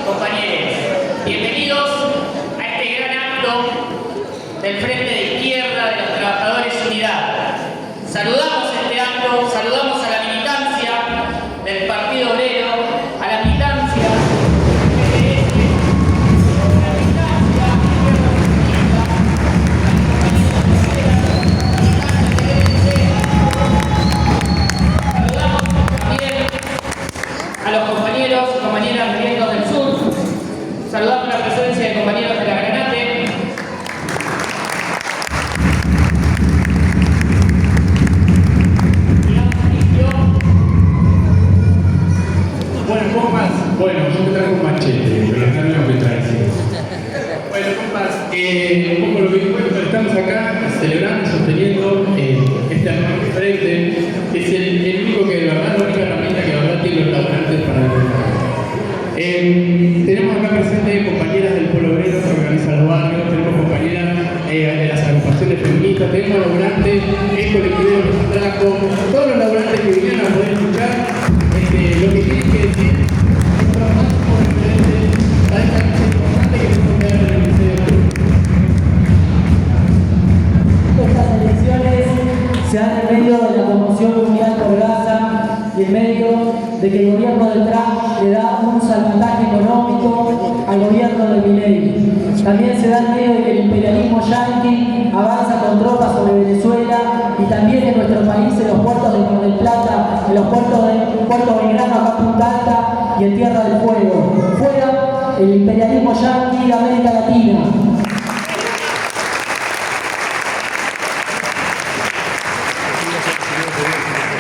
compañeros, bienvenidos a este gran acto del Frente de Izquierda de los Trabajadores Unidad. Saludamos este acto, saludamos a la militancia del Partido Obrero, a la militancia del saludamos también a los compañeros y compañeras de Vientos del Sur, saludamos la presencia de compañeros de la Granate. Bueno, compas, yo me traigo un machete, pero acá no me trae. Bueno, compas, un poco lo que digo, estamos acá celebrando y sosteniendo este hermano frente, que es el único que de verdad, la única herramienta que de verdad tiene los laburantes para trabajar. Tenemos acá presentes compañeras del Polo Obrero que organizan los barrios, tenemos compañeras de las agrupaciones feministas, tenemos laburantes, el colectivo que nos trajo, todos los laburantes que vinieron a poder escuchar lo que tienen que decir. Trabajamos como referentes a esta lucha importante que tenemos que dar en el Ministerio de Salud. Estas elecciones se dan en medio de la conmoción mundial por Gaza y en medio de que el gobierno de Trump le da un salvataje económico al gobierno de Milei. También se da en medio de que el imperialismo yanqui avanza con tropas sobre Venezuela y también en nuestro país, en los puertos de Mar del Plata, en los puertos de Puerto Belgrano, acá en Punta Alta y en Tierra del Fuego. Fuera el imperialismo yanqui de América Latina.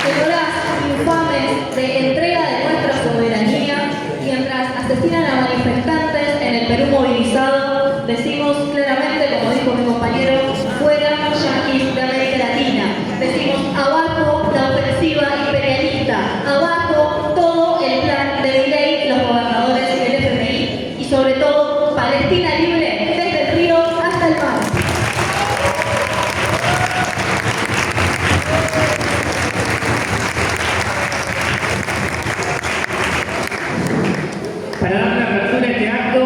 En horas infames de entrega de nuestra soberanía, mientras asesinan a manifestantes en el Perú movilizado, decimos claramente, como dijo mi compañero, fuera yanquis de América Latina. Decimos abajo la ofensiva imperialista, abajo todo el plan de Milei, los gobernadores y el FMI, y sobre todo Palestina libre desde el río hasta el mar. Para dar la apertura a este acto,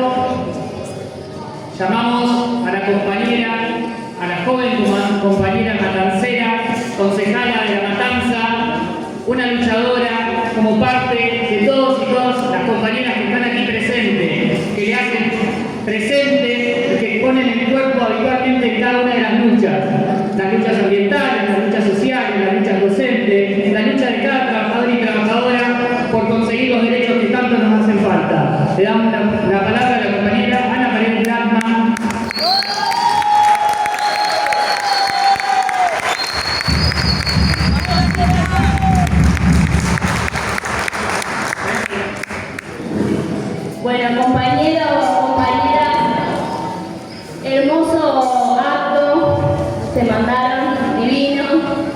llamamos a la compañera, a la joven compañera matancera, concejala de La Matanza, una luchadora como parte de todos y todas las compañeras que están aquí presentes, que le hacen presente, que ponen el cuerpo habitualmente en cada una de las luchas ambientales, las luchas sociales, las luchas docentes, la lucha de cada trabajador y trabajadora por conseguir los derechos que tanto nos hacen falta. Le damos la palabra a la compañera Ana María Blackman. Bueno, compañero o compañera, hermoso acto, se mandaron divino,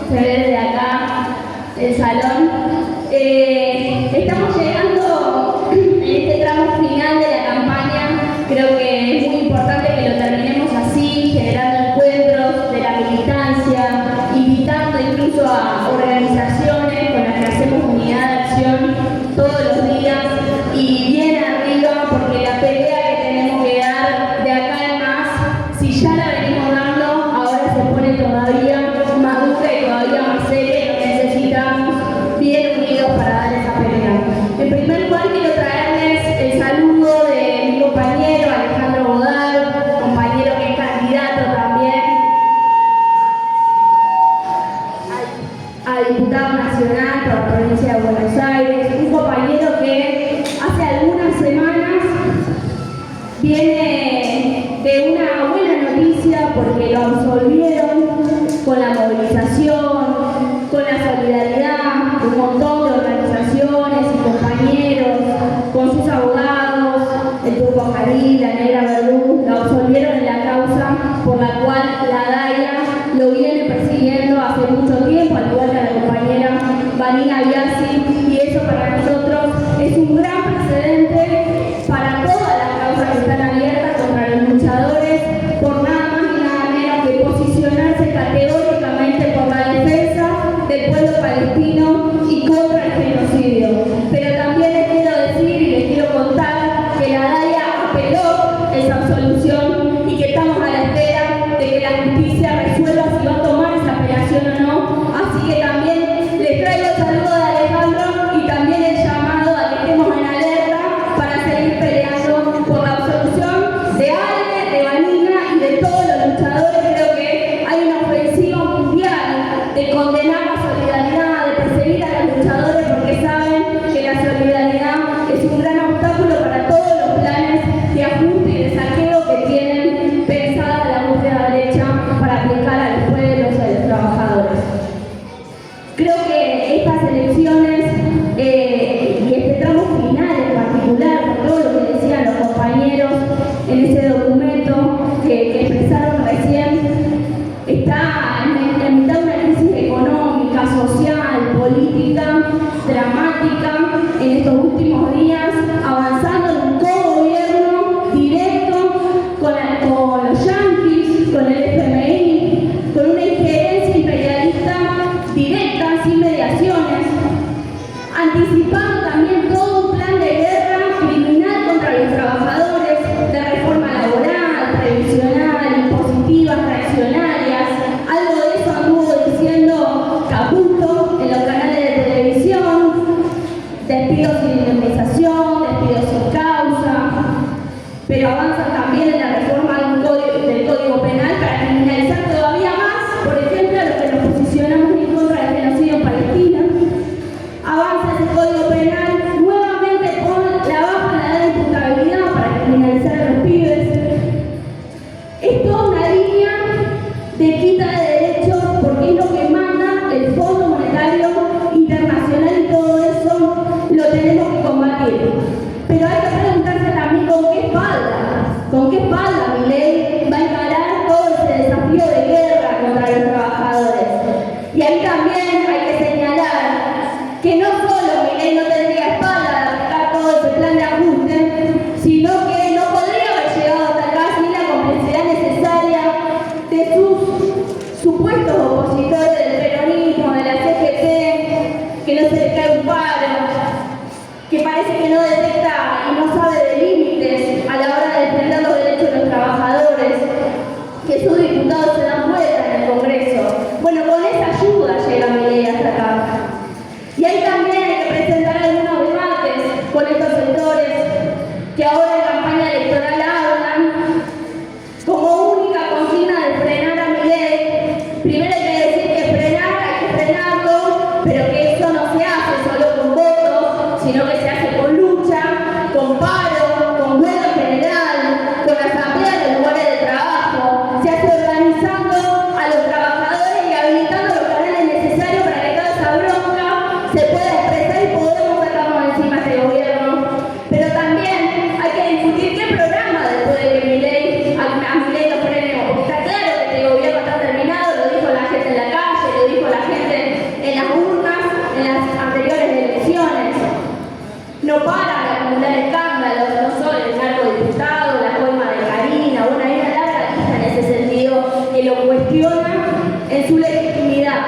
se ve desde acá el salón. Estamos llegando en este tramo final de la campaña, creo que es muy importante que lo terminemos así, generando encuentros de la militancia, invitando incluso a organizaciones con las que hacemos unidad de acción todos los días y bien arriba, porque la pelea un gran obstáculo para todos los planes de ajuste y de saqueo que tienen pensada la ultraderecha para aplicar a los pueblos y a los trabajadores. Creo que estas elecciones y este tramo final en particular, por todo lo que decían los compañeros en ese documento que expresaron recién, está en mitad de una crisis económica, social, política, dramática en estos últimos días, avanzando en un co-gobierno directo con los yanquis, con el FMI, con una injerencia imperialista directa, sin mediaciones, anticipando también todo un plan de guerra criminal contra los trabajadores, de reforma laboral, previsional, impositivas, reaccionarias. Algo de eso anduvo diciendo Caputo en los canales de televisión, despidos sin indemnización, despidos sin causa, pero avanzan también en la reforma del Código Penal para criminalizar todavía más, por ejemplo, a los que nos posicionamos en contra del genocidio en Palestina. Avanza ese Código Penal nuevamente con la baja en la edad de imputabilidad para criminalizar a los pibes. Es toda una línea de quita de derechos porque es lo que manda el Fondo Monetario Internacional y todo eso lo tenemos que combatir. Pero hay que preguntarse también con qué espalda Milei va a encarar todo ese desafío de guerra contra los trabajadores. Y ahí también hay que señalar que no solo Milei no tendría espalda de aplicar todo ese plan de ajuste, sino que no podría haber llegado hasta acá sin la complicidad necesaria de sus supuestos opositores del peronismo, de la CGT, que no se le cae un paro, que parece que no detecta y no sabe de límites a la hora de defender los derechos de los trabajadores, que sus diputados se dan vuelta en el Congreso. Bueno, con esa ayuda llega Milei hasta acá. Y ahí también hay que presentar algunos debates con estos sectores que ahora en campaña electoral hablan como única consigna de frenar a Milei. Primero hay que decir que frenar, hay que frenarlo, pero que eso no se hace solo con votos, sino que se hace con lucha, con paro, con huelga general, con asamblea de los lugares de trabajo. Se hace organizando a los trabajadores y habilitando los canales necesarios para que toda esa bronca se pueda expresar y podemos sacarnos encima a este gobierno. Pero también hay que discutir qué programa después de que a Milei lo frenemos, porque está claro que este gobierno está terminado, lo dijo la gente en la calle, lo dijo la gente en las urnas, en las anteriores elecciones. No paran de acumular escándalos, no solo el narcodiputado, la coima de Karina, bueno, hay una larga lista en ese sentido que lo cuestiona en su legitimidad.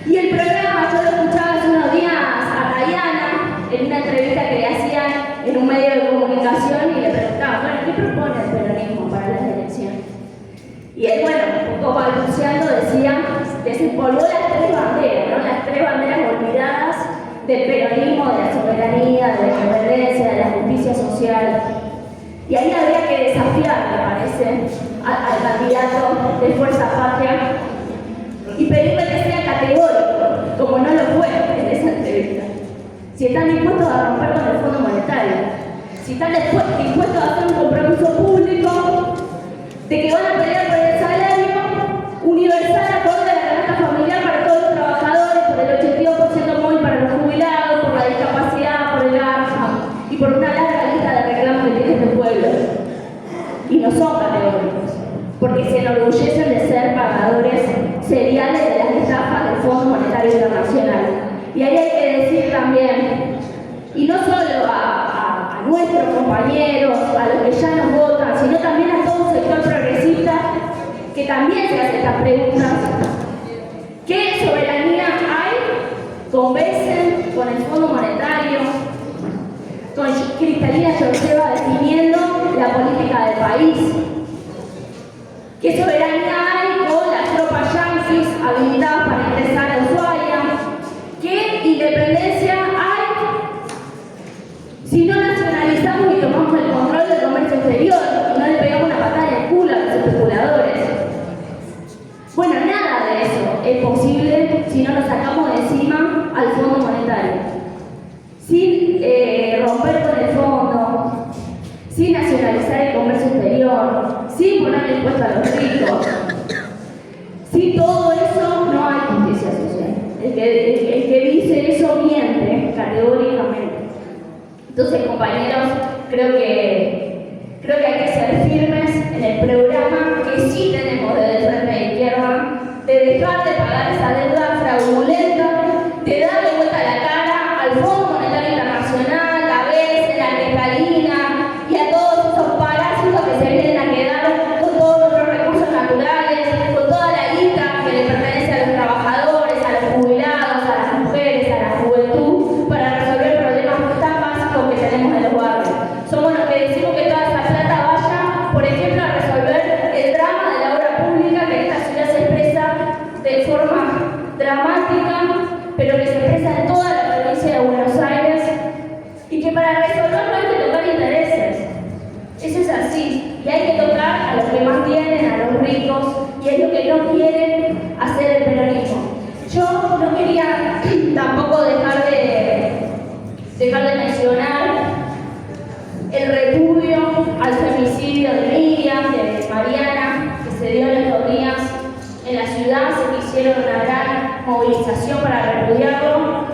Y el programa, yo lo escuchaba hace unos días a Dayana en una entrevista que le hacían en un medio de comunicación y le preguntaban, bueno, ¿qué propone el peronismo para las elecciones? Y él, bueno, un poco balbuceando decía, desempolvó las tres banderas, ¿no? Las tres banderas olvidadas del peronismo, de la soberanía, de la independencia, de la justicia social. Y ahí habría que desafiar, me parece, al candidato de Fuerza Patria y pedirle que sea categórico, como no lo fue en esa entrevista. Si están dispuestos a romper con el Fondo Monetario, si están dispuestos a hacer un compromiso público de que van a pelear por el salario universal acorde a la canasta familiar para todos los trabajadores, por el 82% móvil para los jubilados, por la discapacidad, por el ARFA y por una larga lista de reclamos que tiene este pueblo. Y no son categóricos, porque se enorgullecen de ser pagadores seriales de las estafas del Fondo Monetario Internacional. Y ahí hay que decir también, y no solo a nuestros compañeros, a los que ya nos votan, sino también a todo un sector progresista que también se hace estas preguntas. ¿Qué soberanía hay con Besen, con el Fondo Monetario, con Cristalina Georgieva definiendo la política del país? ¿Qué soberanía hay con las tropas yanquis habilitadas para ingresar a Ushuaia? ¿Qué independencia hay si no nacionalizamos y tomamos el control del comercio exterior y no le pegamos una patada en el culo a los especuladores? Bueno, nada de eso es posible si no nos sacamos de encima al Fondo Monetario. Sin romper con el fondo, sin nacionalizar el comercio exterior, sin ponerle impuestos a los ricos. Sin todo eso no hay justicia social. El que dice eso miente categóricamente. Entonces, compañeros, creo que hay que ser firmes en el programa que sí tenemos desde el Frente de Izquierda, de dejar de pagar esa deuda fraudulenta, de darle vuelta a la cara al Fondo Monetario Internacional, a BES, a la Cristalina y a todos esos parásitos que se vienen a quedar con todos nuestros recursos naturales, con toda la guita que le pertenece a los trabajadores, a los jubilados, a las mujeres, a la juventud, para resolver problemas tan básicos que tenemos en los barrios. Somos los que decimos que toda esa plata vaya, por ejemplo, a resolver el drama de la obra pública que en esta ciudad se expresa de forma dramática, pero que se expresa en toda la provincia de Buenos Aires, y que para resolverlo hay que tocar intereses. Eso es así, y hay que tocar a los que más tienen, a los ricos, y es lo que no quieren hacer el peronismo. Yo no quería tampoco dejar de mencionar el repudio al femicidio de Miriam, de Mariana, que se dio en estos días en la ciudad. Se hicieron una gran movilización para repudiarlo.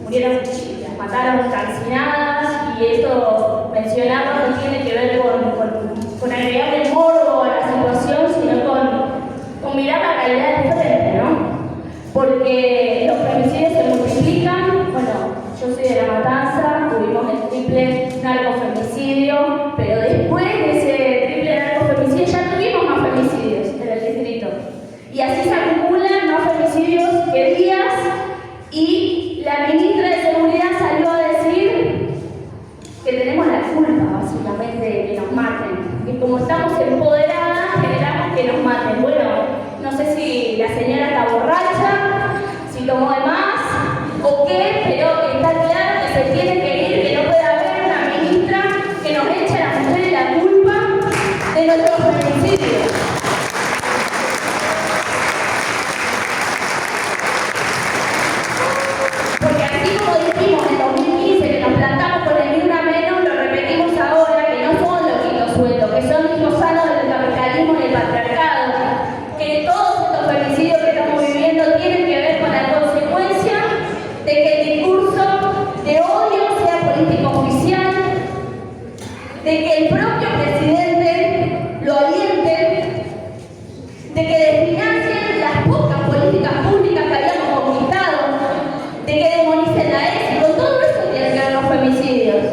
Murieron, las mataron calcinadas, y esto mencionarlo no tiene que ver con agregarle morbo a la situación, sino con mirar la realidad de frente, ¿no? Porque los femicidios se multiplican. Bueno, yo soy de La Matanza, tuvimos el triple narcofemicidio, pero después de ese triple narcofemicidio ya tuvimos más femicidios en el distrito. Y así se acumulan más femicidios que días, y la ministra de Seguridad salió a decir que tenemos la culpa, básicamente, de que nos maten. Que como estamos empoderadas, generamos que nos maten. Bueno, no sé si la señora está borracha, si tomó de más o qué, pero está claro que se tiene que ir, que no puede haber una ministra que nos eche a las mujeres la culpa de nuestros femicidios. Porque así como dijimos en 2015 que nos plantamos con el ni una menos, lo repetimos ahora, que no son loquitos sueltos, que son hijos sanos del capitalismo y el patriarcado, que todos estos femicidios que estamos viviendo tienen que ver con la consecuencia de que el discurso de odio sea político oficial, de que el propio presidente lo aliente, de que desfinancien las pocas políticas públicas que habíamos conquistado, de que demonicen la ESI. Con todo eso tienen que ver los femicidios.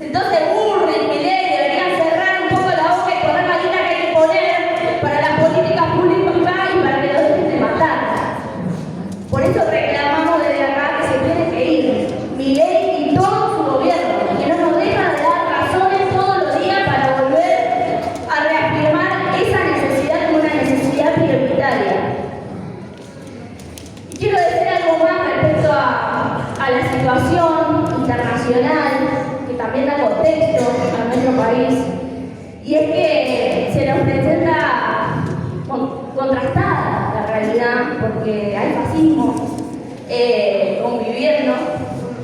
Entonces Bullrich y Milei deberían cerrar un poco la boca y poner la guita que hay que poner para las políticas públicas y para que los dejen de matar. Por eso reclamamos desde acá que se tiene que ir Milei y todo su gobierno, que no nos dejan de dar razones todos los días para volver a reafirmar esa necesidad como una necesidad prioritaria. Y quiero decir algo más respecto a la situación internacional, que también da contexto a nuestro país, y es que se nos presenta contrastada la realidad, porque hay fascismo conviviendo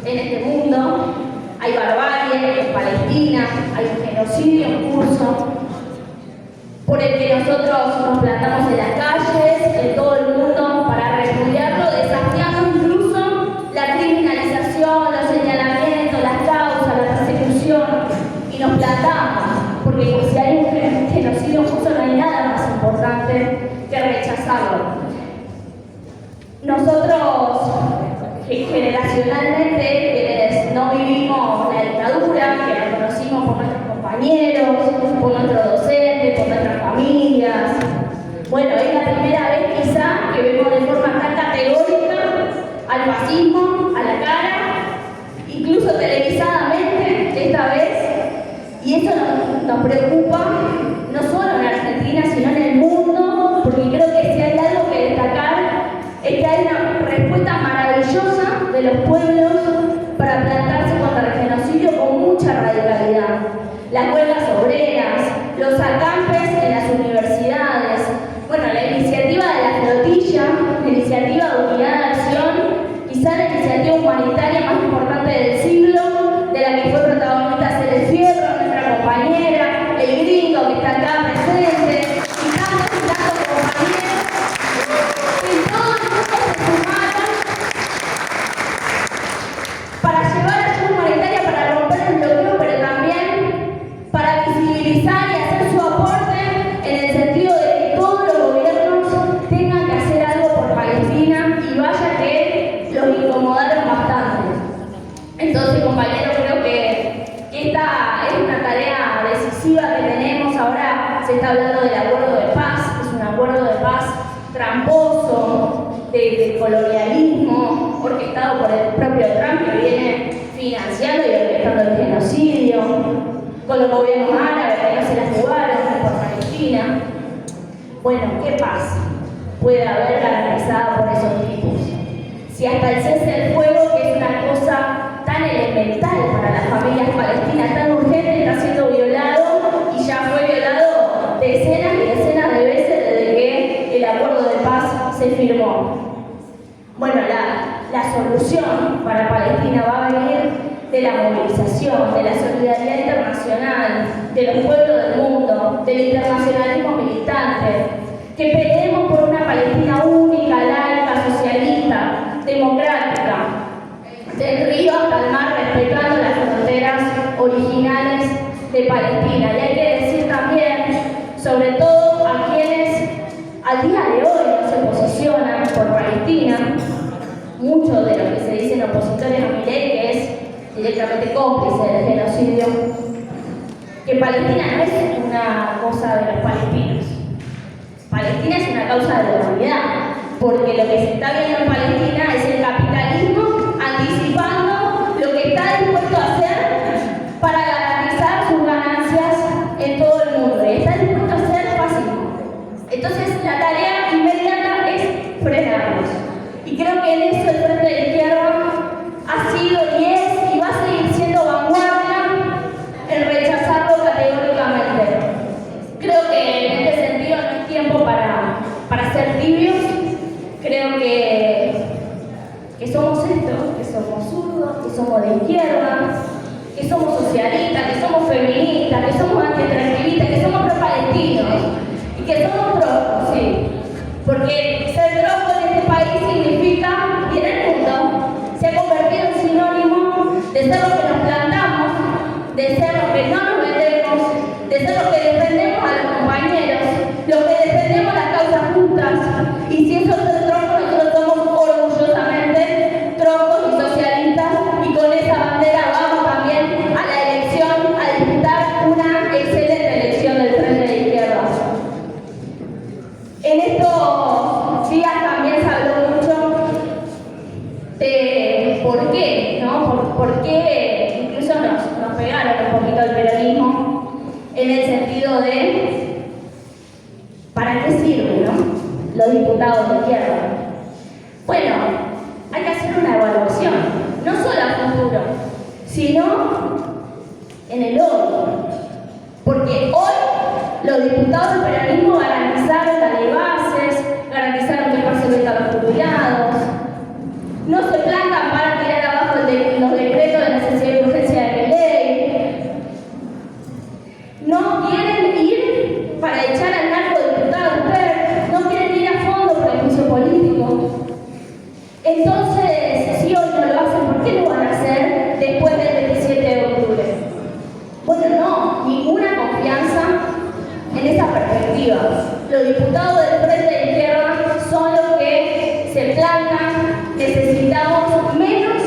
en este mundo, hay barbarie en Palestina, hay un genocidio en curso, por el que nosotros nos plantamos en las calles, en todo el mundo, para repudiarlo, desafiando incluso la criminalización, los señalamientos, las causas, la persecución, y nos plantamos, porque si hay un genocidio en curso no hay nada más importante que rechazarlo. Nosotros, generacionalmente, quienes no vivimos la dictadura, que la conocimos por nuestros compañeros, por nuestros docentes, por nuestras familias, bueno, es la primera vez quizá que vemos de forma tan categórica al fascismo a la cara, incluso televisadamente esta vez, y eso nos preocupa no solo en Argentina, sino en el mundo, porque creo que si hay algo que destacar es que hay una respuesta maravillosa de los pueblos para plantarse contra el genocidio con mucha radicalidad. Las huelgas obreras, los acampes en las universidades, bueno, la iniciativa de la flotilla, la iniciativa de unidad de acción, quizá la iniciativa humanitaria más importante del siglo, de la se está hablando del acuerdo de paz, es un acuerdo de paz tramposo, de colonialismo, orquestado por el propio Trump, que viene financiando y orquestando el genocidio, con los gobiernos árabes que no se las jugaron por Palestina. Bueno, ¿qué paz puede haber garantizada por esos tipos? Si hasta el cese del fuego, que es una cosa tan elemental para las familias palestinas, tan urgente, está siendo violado y ya fue violado decenas y decenas de veces desde que el acuerdo de paz se firmó. Bueno, la solución para Palestina va a venir de la movilización, de la solidaridad internacional, de los pueblos del mundo, del internacionalismo militante, que peleemos por una Palestina única, laica, socialista, democrática, del río hasta el mar, respetando las fronteras originales de Palestina. Y hay que decir también, sobre todo a quienes al día de hoy no se posicionan por Palestina, muchos de los que se dicen opositores a Milei, que es directamente cómplice del genocidio, que Palestina no es una cosa de los palestinos. Palestina es una causa de la humanidad, porque lo que se está viendo en Palestina es el capitalismo anticipando lo que está dispuesto a hacer para garantizar sus ganancias en todo el mundo. Y está dispuesto a hacer fascismo. Entonces la tarea inmediata es frenarlos. Y creo que en eso el Frente de Izquierda ha sido y es y va a seguir siendo vanguardia en rechazarlo categóricamente. Creo que en este sentido no es tiempo para ser tibios. Creo que somos esto, que somos zurdos, que somos de izquierda, que somos socialistas, que somos feministas, que somos antiextractivistas, que somos pro-palestinos y que somos troscos, sí. Porque ser trosco en este país significa, y en el mundo, se ha convertido en sinónimo de ser lo que nos plantamos, de ser lo que no nos vendemos, de ser lo que defendemos a los compañeros, lo que defendemos las causas justas. Y si eso es el tronco, nosotros somos orgullosamente troncos y socialistas, y con esa bandera vamos también a la elección, a disputar una excelente elección del Frente de Izquierda. En estos días también se habló mucho de por qué, ¿no? Por qué incluso nos pegaron un poquito el peronismo, en el sentido de ¿para qué sirve, no? Los diputados de izquierda. Bueno, hay que hacer una evaluación, no solo a futuro, sino en el hoy. Porque hoy los diputados del peronismo garantizaron la ley de bases, garantizaron que no se vetan los jubilados, no se plantan para tirar abajo los decretos de necesidad y urgencia de ley, no quieren ir para echar al narcodiputado PER, no quieren ir a fondo por el juicio político. Entonces, si hoy no lo hacen, ¿por qué lo van a hacer después del 27 de octubre? Bueno, no, ninguna confianza en esa perspectiva. Los diputados del Frente de Izquierda son los que se plantan, necesitamos menos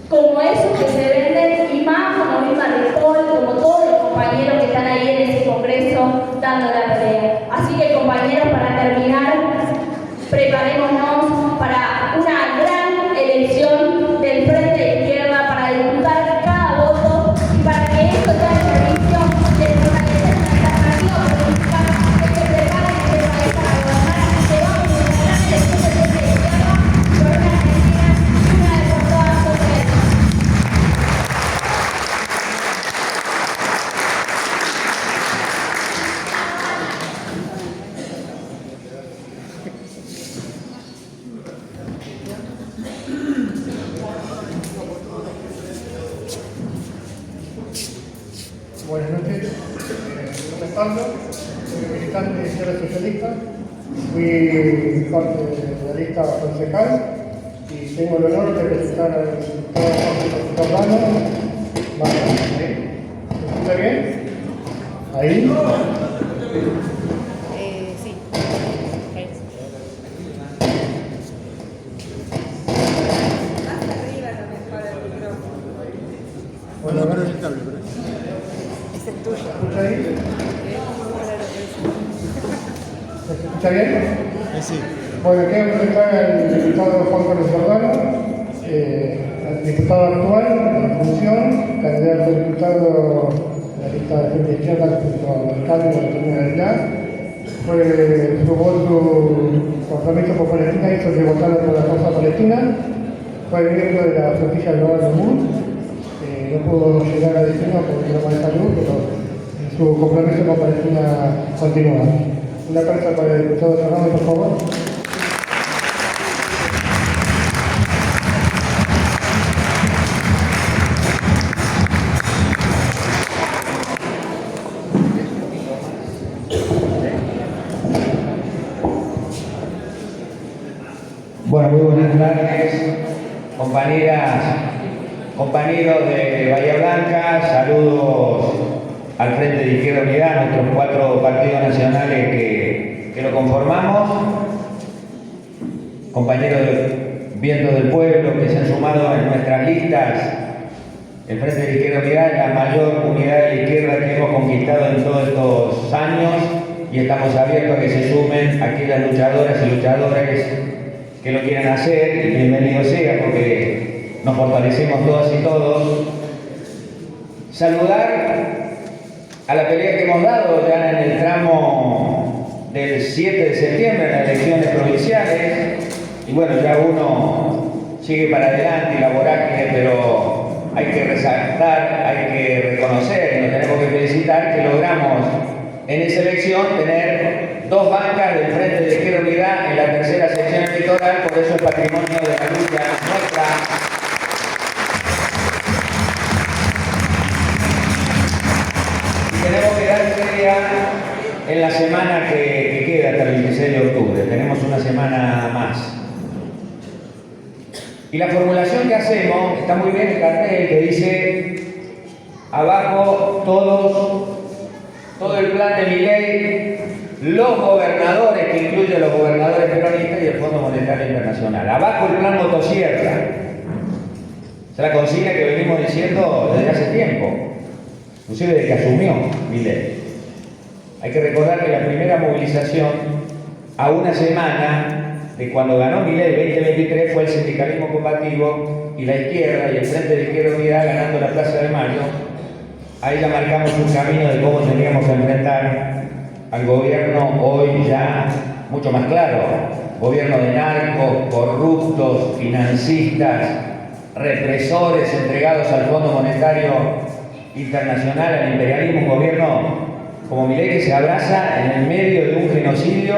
como esos que se venden y más como Vilma Ripoll, como todos los compañeros que están ahí en ese congreso dando la pelea. Así que, compañeros, para terminar, preparémonos para una gran elección del Frente de Izquierda, para disputar cada voto y para que esto sea el servicio de fortalecer la alternativa política, que se prepare este país para gobernar y que vamos a ganar elecciones del Frente de Izquierda por una Argentina una vez por todas socialista. Buenas noches, mi nombre es Pablo, soy militante de Izquierda Socialista, fui parte de la lista concejal y tengo el honor de representar al diputado Urbano. ¿Se escucha bien? ¿Ahí? Sí. Bueno, Es el tuyo. ¿se escucha ahí? ¿Se escucha bien? Sí. Bueno, quiero presentar al diputado Juan Carlos Giordano, al diputado actual de la función, candidato a diputado de la lista de Frente Izquierda junto al alcalde de la Comunidad de Pilar. Su compromiso por Palestina hizo que votara por la causa palestina. Fue miembro de la flotilla global de MUN. No pudo llegar a destino por problemas de salud, pero su compromiso con Palestina continúa. Una carta para el diputado Giordano, por favor. Bueno, muy buenas tardes, compañeras, compañeros de Bahía Blanca, saludos al Frente de Izquierda Unidad, nuestros 4 partidos nacionales que lo conformamos, compañeros del Viento del Pueblo que se han sumado en nuestras listas. El Frente de Izquierda Unidad es la mayor unidad de la izquierda que hemos conquistado en todos estos años y estamos abiertos a que se sumen aquellas luchadoras y luchadores que lo quieran hacer, y bienvenido sea, porque nos fortalecemos todas y todos. Saludar a la pelea que hemos dado ya en el tramo del 7 de septiembre, en las elecciones provinciales, y bueno, ya uno sigue para adelante y la vorágine, pero hay que resaltar, hay que reconocer, y nos tenemos que felicitar que logramos en esa elección tener 2 bancas del Frente de Izquierda Unidad en la tercera sección electoral, por eso es patrimonio de la lucha nuestra. Y tenemos que dar pelea en la semana que queda hasta el 26 de octubre. Tenemos una semana más. Y la formulación que hacemos, está muy bien el cartel que dice abajo todo el plan de Milei, los gobernadores, que incluye los gobernadores peronistas y el Fondo Monetario Internacional. Abajo el plan motosierra. Es la consigna que venimos diciendo desde hace tiempo, inclusive desde que asumió Milei. Hay que recordar que la primera movilización, a una semana de cuando ganó Milei 2023, fue el sindicalismo combativo y la izquierda y el Frente de Izquierda Unidad ganando la Plaza de Mayo. Ahí ya marcamos un camino de cómo teníamos que enfrentar al gobierno hoy ya mucho más claro. Gobierno de narcos, corruptos, financistas, represores entregados al Fondo Monetario Internacional, al imperialismo, un gobierno como Milei que se abraza en el medio de un genocidio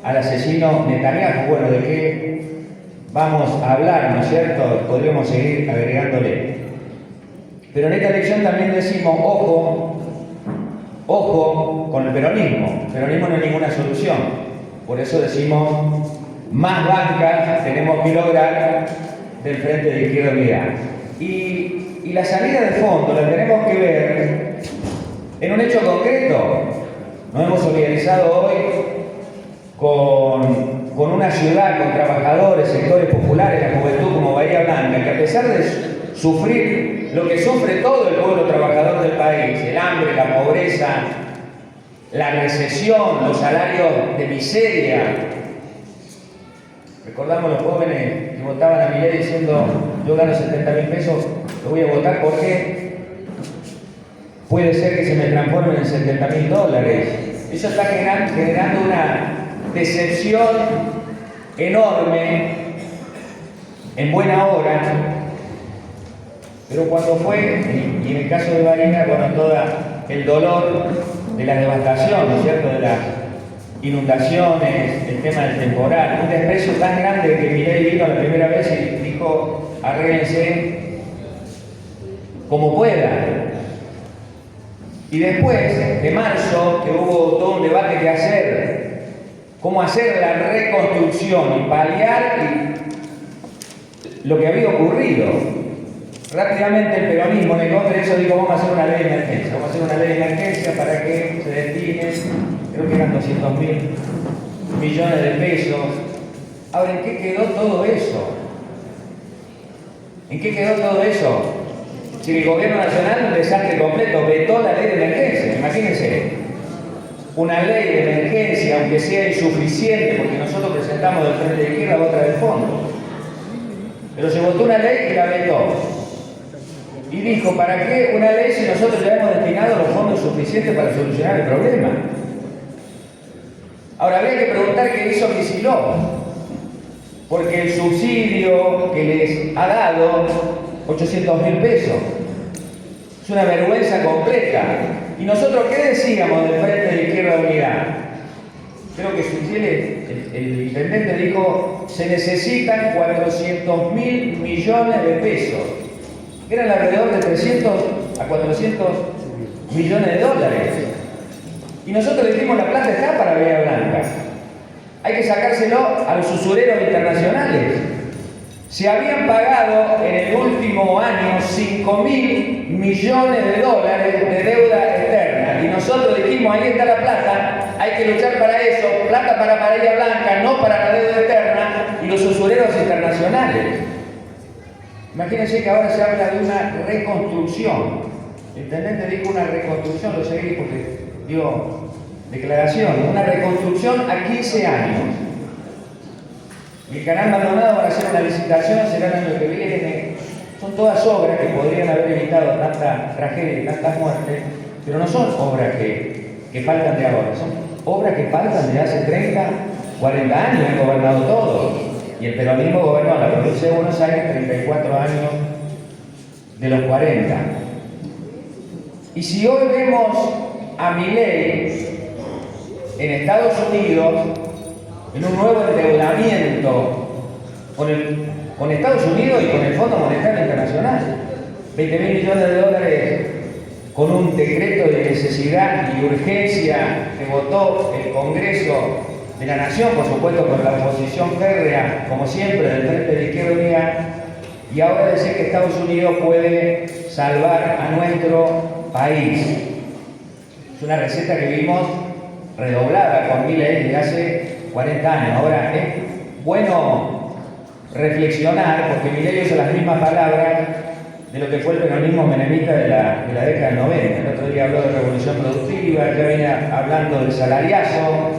al asesino Netanyahu. Bueno, ¿de qué vamos a hablar, no es cierto? Podríamos seguir agregándole. Pero en esta elección también decimos, ojo con el peronismo. El peronismo no es ninguna solución. Por eso decimos, más bancas tenemos que lograr del Frente de Izquierda Unidad. Y la salida de fondo la tenemos que ver en un hecho concreto. Nos hemos solidarizado hoy con una ciudad, con trabajadores, sectores populares, la juventud como Bahía Blanca, que a pesar de sufrir lo que sufre todo el pueblo trabajador del país, el hambre, la pobreza, la recesión, los salarios de miseria. Recordamos los jóvenes que votaban a Milei diciendo, yo gano 70.000 pesos, lo voy a votar porque puede ser que se me transformen en $70.000. Eso está generando una decepción enorme en buena hora. Pero cuando fue, y en el caso de Barinas, bueno, todo el dolor de la devastación, ¿no es cierto?, de las inundaciones, el tema del temporal, un desprecio tan grande que Milei vino la primera vez y dijo, arréglense como puedan. Y después de marzo, que hubo todo un debate que hacer, cómo hacer la reconstrucción y paliar lo que había ocurrido. Rápidamente el peronismo en el Congreso dijo, vamos a hacer una ley de emergencia, vamos a hacer una ley de emergencia para que se destinen, creo que eran 200.000 millones de pesos. Ahora, ¿en qué quedó todo eso? ¿En qué quedó todo eso? Si el gobierno nacional, un desastre completo, vetó la ley de emergencia, imagínense. una ley de emergencia, aunque sea insuficiente, porque nosotros presentamos del Frente de Izquierda otra del fondo. Pero se votó una ley y la vetó. Y dijo, ¿para qué una ley si nosotros ya hemos destinado los fondos suficientes para solucionar el problema? Ahora, habría que preguntar qué hizo Kicillof, porque el subsidio que les ha dado, 800.000 pesos, es una vergüenza completa. ¿Y nosotros qué decíamos del Frente de Izquierda Unidad? Creo que el intendente dijo, se necesitan 400.000 millones de pesos, que eran alrededor de 300 a 400 millones de dólares. Y nosotros dijimos, la plata está para Bahía Blanca. Hay que sacárselo a los usureros internacionales. Se habían pagado en el último año 5.000 millones de dólares de deuda externa. Y nosotros dijimos, ahí está la plata, hay que luchar para eso, plata para Bahía Blanca, no para la deuda externa y los usureros internacionales. Imagínense que ahora se habla de una reconstrucción. El intendente dijo una reconstrucción, lo seguí porque dio declaración, una reconstrucción a 15 años. El Canal Maldonado va a hacer una licitación, será el año que viene. Son todas obras que podrían haber evitado tanta tragedia y tantas muertes, pero no son obras que faltan de ahora, son obras que faltan de hace 30, 40 años, han gobernado todos. Y el peronismo gobernó la provincia de Buenos Aires 34 años de los 40. Y si hoy vemos a Milei en Estados Unidos, en un nuevo endeudamiento con Estados Unidos y con el Fondo Monetario Internacional, 20.000 millones de dólares con un decreto de necesidad y urgencia que votó el Congreso de la Nación, por supuesto con la oposición férrea, como siempre, del Frente de Izquierda Unida, y ahora decir que Estados Unidos puede salvar a nuestro país. Es una receta que vimos redoblada con Milei desde hace 40 años. Ahora, es bueno reflexionar, porque Milei usa las mismas palabras de lo que fue el peronismo menemista de la década del 90. El otro día habló de revolución productiva, ya venía hablando del salariazo,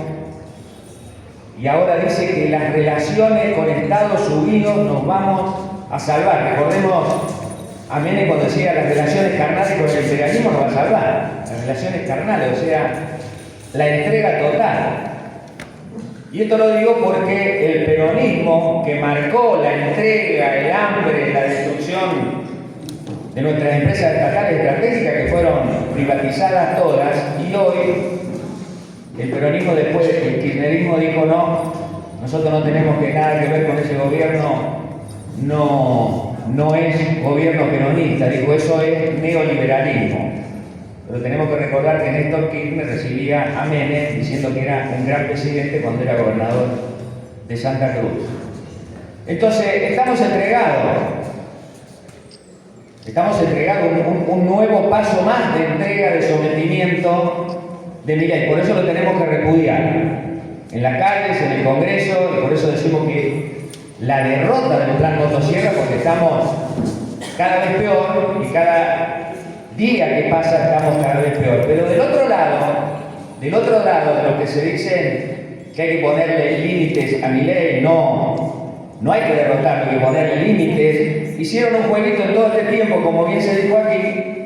y ahora dice que las relaciones con Estados Unidos nos vamos a salvar. Recordemos a Menem cuando decía las relaciones carnales con el imperialismo nos va a salvar. Las relaciones carnales, o sea, la entrega total. Y esto lo digo porque el peronismo que marcó la entrega, el hambre, la destrucción de nuestras empresas estatales estratégicas que fueron privatizadas todas, y hoy el peronismo después, el kirchnerismo dijo no, nosotros no tenemos nada que ver con ese gobierno, no es gobierno peronista, dijo eso es neoliberalismo. Pero tenemos que recordar que Néstor Kirchner recibía a Menem diciendo que era un gran presidente cuando era gobernador de Santa Cruz. Entonces, estamos entregados un nuevo paso más de entrega, de sometimiento de Milei. Por eso lo tenemos que repudiar en las calles, en el Congreso, y por eso decimos que la derrota del plan motosierra, porque estamos cada vez peor y cada día que pasa estamos cada vez peor. Pero del otro lado de lo que se dice que hay que ponerle límites a Milei, no hay que derrotarlo, hay que ponerle límites. Hicieron un jueguito en todo este tiempo, como bien se dijo aquí,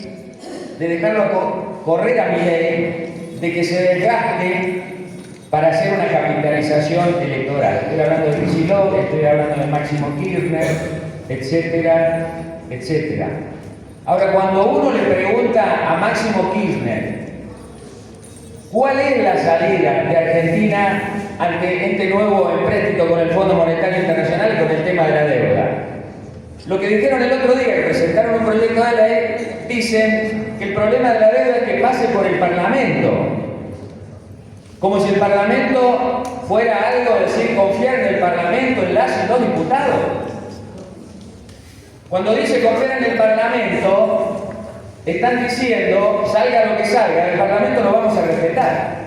de dejarlo correr a Milei, de que se desgaste para hacer una capitalización electoral. Estoy hablando de Kicillof, estoy hablando de Máximo Kirchner, etcétera, etcétera. Ahora, cuando uno le pregunta a Máximo Kirchner cuál es la salida de Argentina ante este nuevo empréstito con el Fondo Monetario Internacional y con el tema de la deuda, lo que dijeron el otro día, que presentaron un proyecto de ley, dicen que el problema de la deuda es que pase por el Parlamento. Como si el Parlamento fuera algo, decir, confiar en el Parlamento, en las y los diputados. Cuando dice confiar en el Parlamento, están diciendo, salga lo que salga, del Parlamento lo vamos a respetar.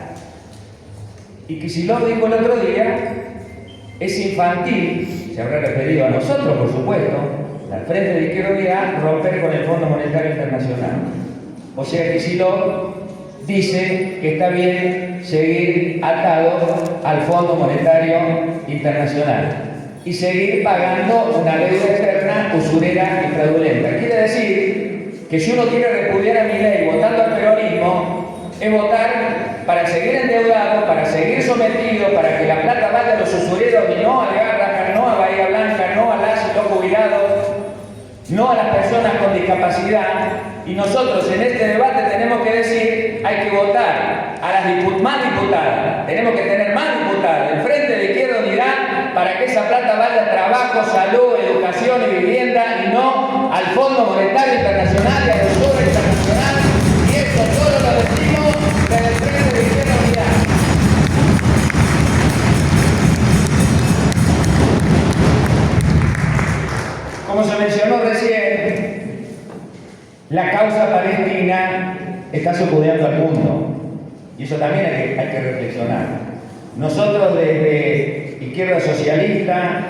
Y Kicillof dijo el otro día, es infantil, se habrá referido a nosotros, por supuesto, al Frente de Izquierda Unida, romper con el Fondo Monetario Internacional. O sea, Kicillof dice que está bien seguir atado al Fondo Monetario Internacional y seguir pagando una deuda externa usurera y fraudulenta. Quiere decir que si uno quiere repudiar a Milei votando al peronismo, es votar para seguir endeudado, para seguir sometido, para que la plata vaya a los usureros y no a Garrahan, no a Bahía Blanca, no a las y los jubilados, no a las personas con discapacidad. Y nosotros en este debate tenemos que decir, hay que votar a las más diputadas, tenemos que tener más diputadas del Frente de Izquierda Unidad para que esa plata vaya a trabajo, salud, educación y vivienda y no al Fondo Monetario Internacional y a la usura internacional. Y esto solo lo decimos desde el Frente de Izquierda Unidad. Como se mencionó recién, la causa palestina está sacudiendo al mundo y eso también hay que reflexionar. Nosotros desde Izquierda Socialista,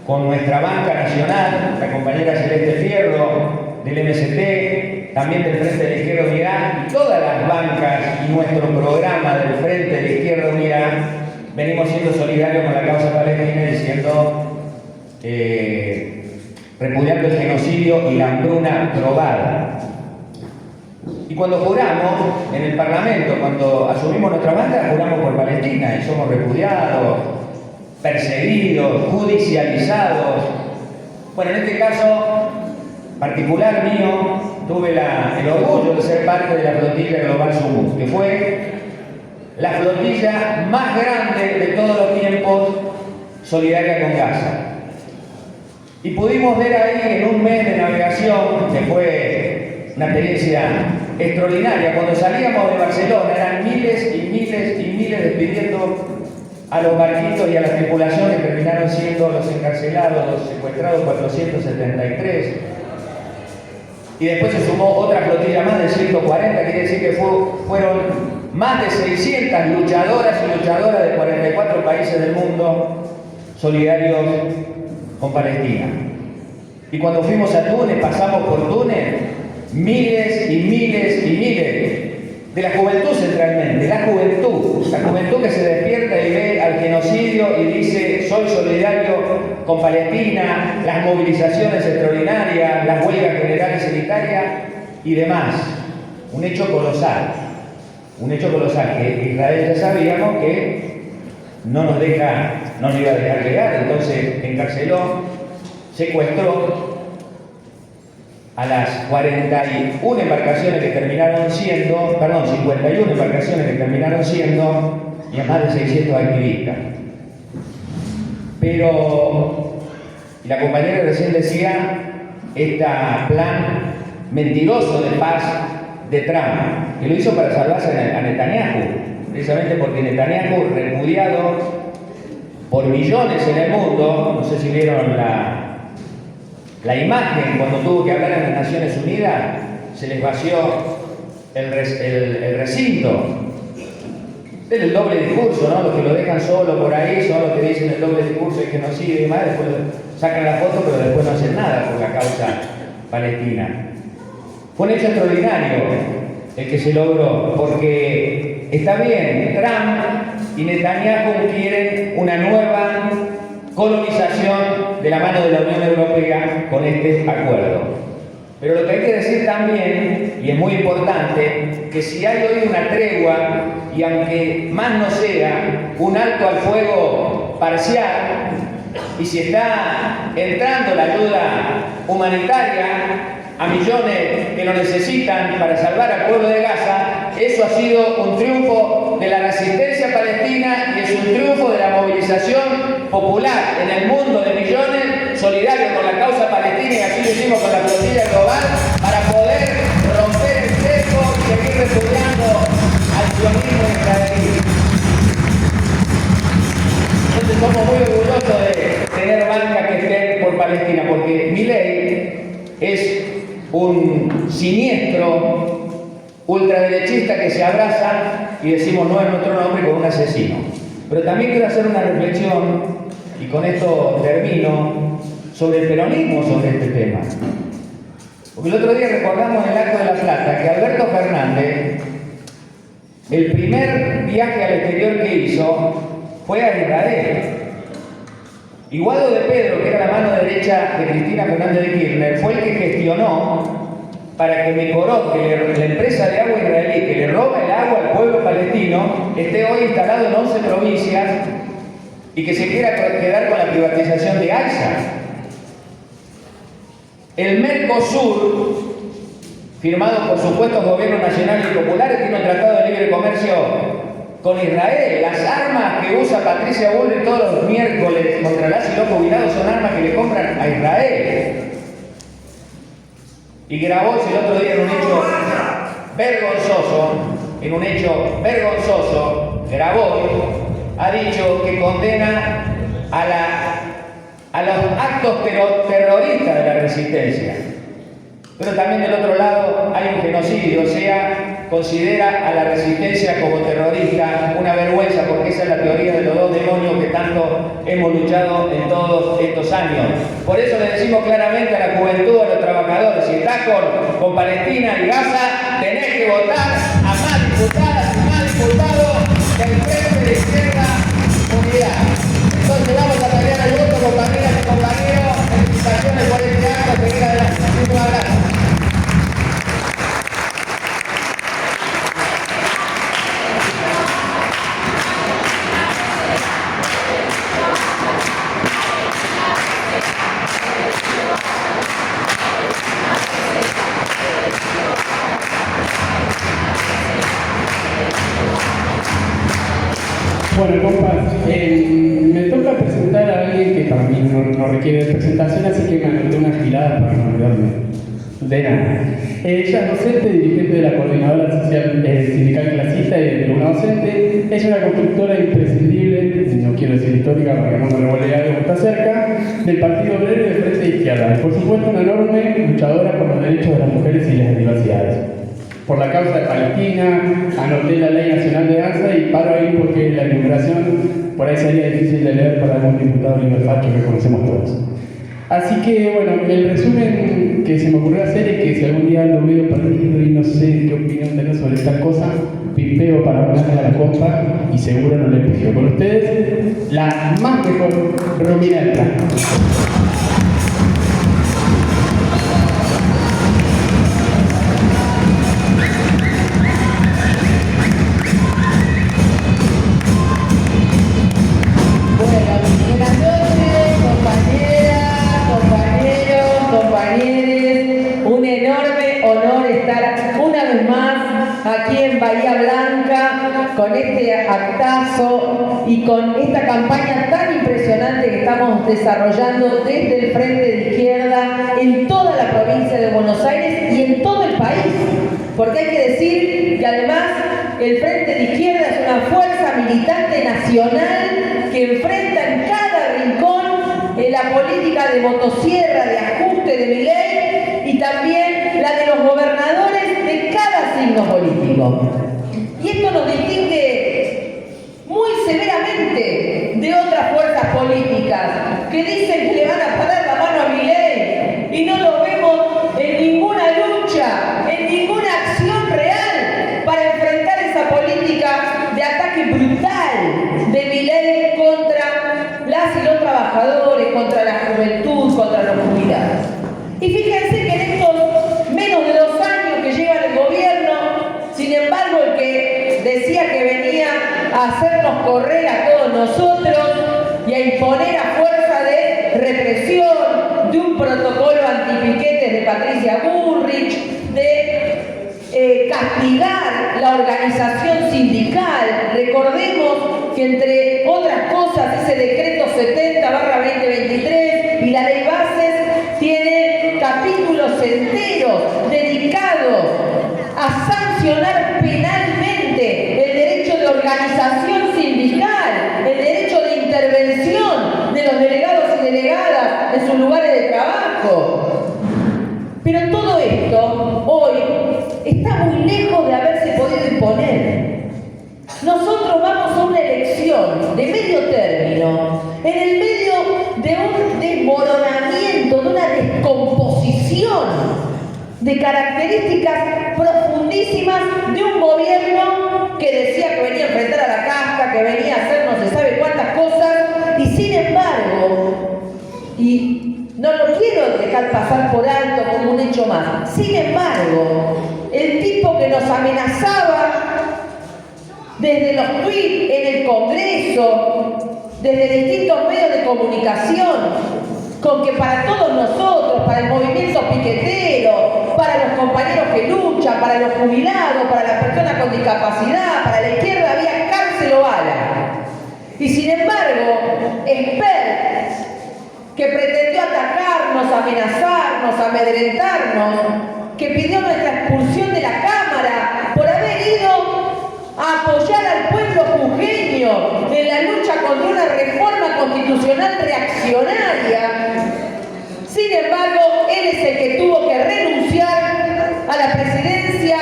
con nuestra banca nacional, la compañera Celeste Fierro del MST, también del Frente de Izquierda Unidad y todas las bancas y nuestro programa del Frente de Izquierda Unidad, venimos siendo solidarios con la causa palestina y diciendo repudiando el genocidio y la hambruna probada. Y cuando juramos en el Parlamento, cuando asumimos nuestra banda, juramos por Palestina y somos repudiados, perseguidos, judicializados. Bueno, en este caso particular mío, tuve el orgullo de ser parte de la flotilla Global Sumut, que fue la flotilla más grande de todos los tiempos solidaria con Gaza. Y pudimos ver ahí en un mes de navegación, que fue una experiencia extraordinaria, cuando salíamos de Barcelona eran miles y miles y miles despidiendo a los barquitos y a las tripulaciones, terminaron siendo los encarcelados, los secuestrados 473. Y después se sumó otra flotilla más de 140, quiere decir que fueron más de 600 luchadoras y luchadoras de 44 países del mundo solidarios con Palestina. Y cuando fuimos a Túnez, pasamos por Túnez, miles y miles y miles de la juventud centralmente, la juventud que se despierta y ve al genocidio y dice soy solidario con Palestina, las movilizaciones extraordinarias, las huelgas generales sanitarias y demás. Un hecho colosal que Israel ya sabíamos que no nos iba a dejar llegar, entonces encarceló, secuestró a las 41 embarcaciones que terminaron siendo, 51 embarcaciones que terminaron siendo, y a más de 600 activistas. Pero la compañera recién decía, este plan mentiroso de paz de Trump, que lo hizo para salvarse a Netanyahu, precisamente porque Netanyahu, repudiado por millones en el mundo, no sé si vieron la imagen cuando tuvo que hablar en las Naciones Unidas, se les vació el recinto. Es el doble discurso, ¿no? Los que lo dejan solo por ahí son los que dicen el doble discurso y genocidio y demás, después sacan la foto pero después no hacen nada por la causa palestina. Fue un hecho extraordinario el que se logró, porque está bien, Trump y Netanyahu quieren una nueva colonización de la mano de la Unión Europea con este acuerdo. Pero lo que hay que decir también, y es muy importante, que si hay hoy una tregua, y aunque más no sea un alto al fuego parcial, y si está entrando la ayuda humanitaria a millones que lo necesitan para salvar al pueblo de Gaza, eso ha sido un triunfo de la resistencia palestina y es un triunfo de la movilización popular en el mundo de millones solidarios con la causa palestina, y así lo hicimos con la flotilla global para poder romper el cerco y seguir repudiando al sionismo israelí. Entonces somos muy orgullosos de tener banca que esté por Palestina, porque Milei es un siniestro ultraderechista que se abraza y decimos no es nuestro nombre con un asesino. Pero también quiero hacer una reflexión, y con esto termino, sobre el peronismo sobre este tema. Porque el otro día recordamos en el Acto de La Plata que Alberto Fernández el primer viaje al exterior que hizo fue a Israel. Y Guado de Pedro, que era la mano derecha de Cristina Fernández de Kirchner, fue el que gestionó para que Mekorot, que la empresa de agua israelí que le roba el agua al pueblo palestino, esté hoy instalado en 11 provincias y que se quiera quedar con la privatización de AISA. El Mercosur, firmado por supuestos gobiernos nacionales y populares, tiene un tratado de libre comercio con Israel. Las armas que usa Patricia Bullrich todos los miércoles contra las y los jubilados son armas que le compran a Israel. Y Grabois el otro día en un hecho vergonzoso, Grabois ha dicho que condena a los actos terroristas de la resistencia. Pero también del otro lado hay un genocidio, o sea, considera a la resistencia como terrorista, una vergüenza, porque esa es la teoría de los dos demonios que tanto hemos luchado en todos estos años. Por eso le decimos claramente a la juventud, a los trabajadores, si estás con Palestina y Gaza, tenés que votar a más diputadas y más diputados del Frente de Izquierda Unidad. Entonces vamos a cambiar el voto, compañeras y compañeros. Felicitaciones por este acto, seguir adelante. Un abrazo. Bueno, compas, me toca presentar a alguien que para mí no requiere de presentación, así que me anoté una gilada para no olvidarme de nada. Ella es docente, dirigente de la Coordinadora Social Sindical Clasista y de una docente. Es una constructora imprescindible, no quiero decir histórica para que no me revuelve algo que está cerca, del Partido Obrero y del Frente de Izquierda. Y por supuesto una enorme luchadora por los derechos de las mujeres y las diversidades. Por la causa de Palestina, anoté la Ley Nacional de Danza y paro ahí porque la enumeración por ahí sería difícil de leer para algún diputado liberfacho que conocemos todos. Así que, bueno, el resumen que se me ocurrió hacer es que si algún día ando medio perdido y no sé qué opinión tengo sobre esta cosa, pipeo para hablarle a la compa y seguro no le pido. Con ustedes, la más mejor Romina del Plan. Aquí en Bahía Blanca, con este actazo y con esta campaña tan impresionante que estamos desarrollando desde el Frente de Izquierda en toda la provincia de Buenos Aires y en todo el país. Porque hay que decir que además el Frente de Izquierda es una fuerza militante nacional que enfrenta en cada rincón la política de motosierra, de ajuste de Milei y también la de los gobernadores de cada signo político. Y esto nos distingue muy severamente de otras fuerzas políticas que dicen que le van a parar la mano a Milei y no lo vemos en ninguna lucha, en ninguna acción real para enfrentar esa política de ataque brutal de Milei contra las y los trabajadores, contra la juventud, contra los jubilados. Y fíjense que en estos menos de 2 años que lleva el gobierno, sin embargo, el que decía que venía a hacernos correr a todos nosotros y a imponer a fuerza de represión, de un protocolo antipiquetes de Patricia Bullrich, de castigar la organización sindical. Recordemos que entre otras cosas ese decreto 70/2023 y la ley bases tiene capítulos enteros dedicados a sancionar penalmente el derecho de organización sindical, el derecho de intervención de los delegados y delegadas en sus lugares de trabajo. Pero todo esto hoy está muy lejos de haberse podido imponer. Nosotros vamos a una elección de medio término, en el medio de un desmoronamiento, de una descomposición de características profundísimas de un gobierno que decía que venía a enfrentar a la casta, que venía a hacer no se sabe cuántas cosas, y sin embargo, y no lo quiero dejar pasar por alto como un hecho más, sin embargo, el tipo que nos amenazaba desde los tweets en el Congreso, desde distintos medios de comunicación, con que para todos nosotros, para el movimiento piquetero, para los compañeros que luchan, para los jubilados, para las personas con discapacidad, para la izquierda había cárcel o bala. Y sin embargo, Espert, que pretendió atacarnos, amenazarnos, amedrentarnos, que pidió nuestra expulsión de la Cámara por haber ido a apoyar al pueblo jujeño en la lucha contra una reforma constitucional reaccionaria. Sin embargo, él es el que tuvo que renunciar a la presidencia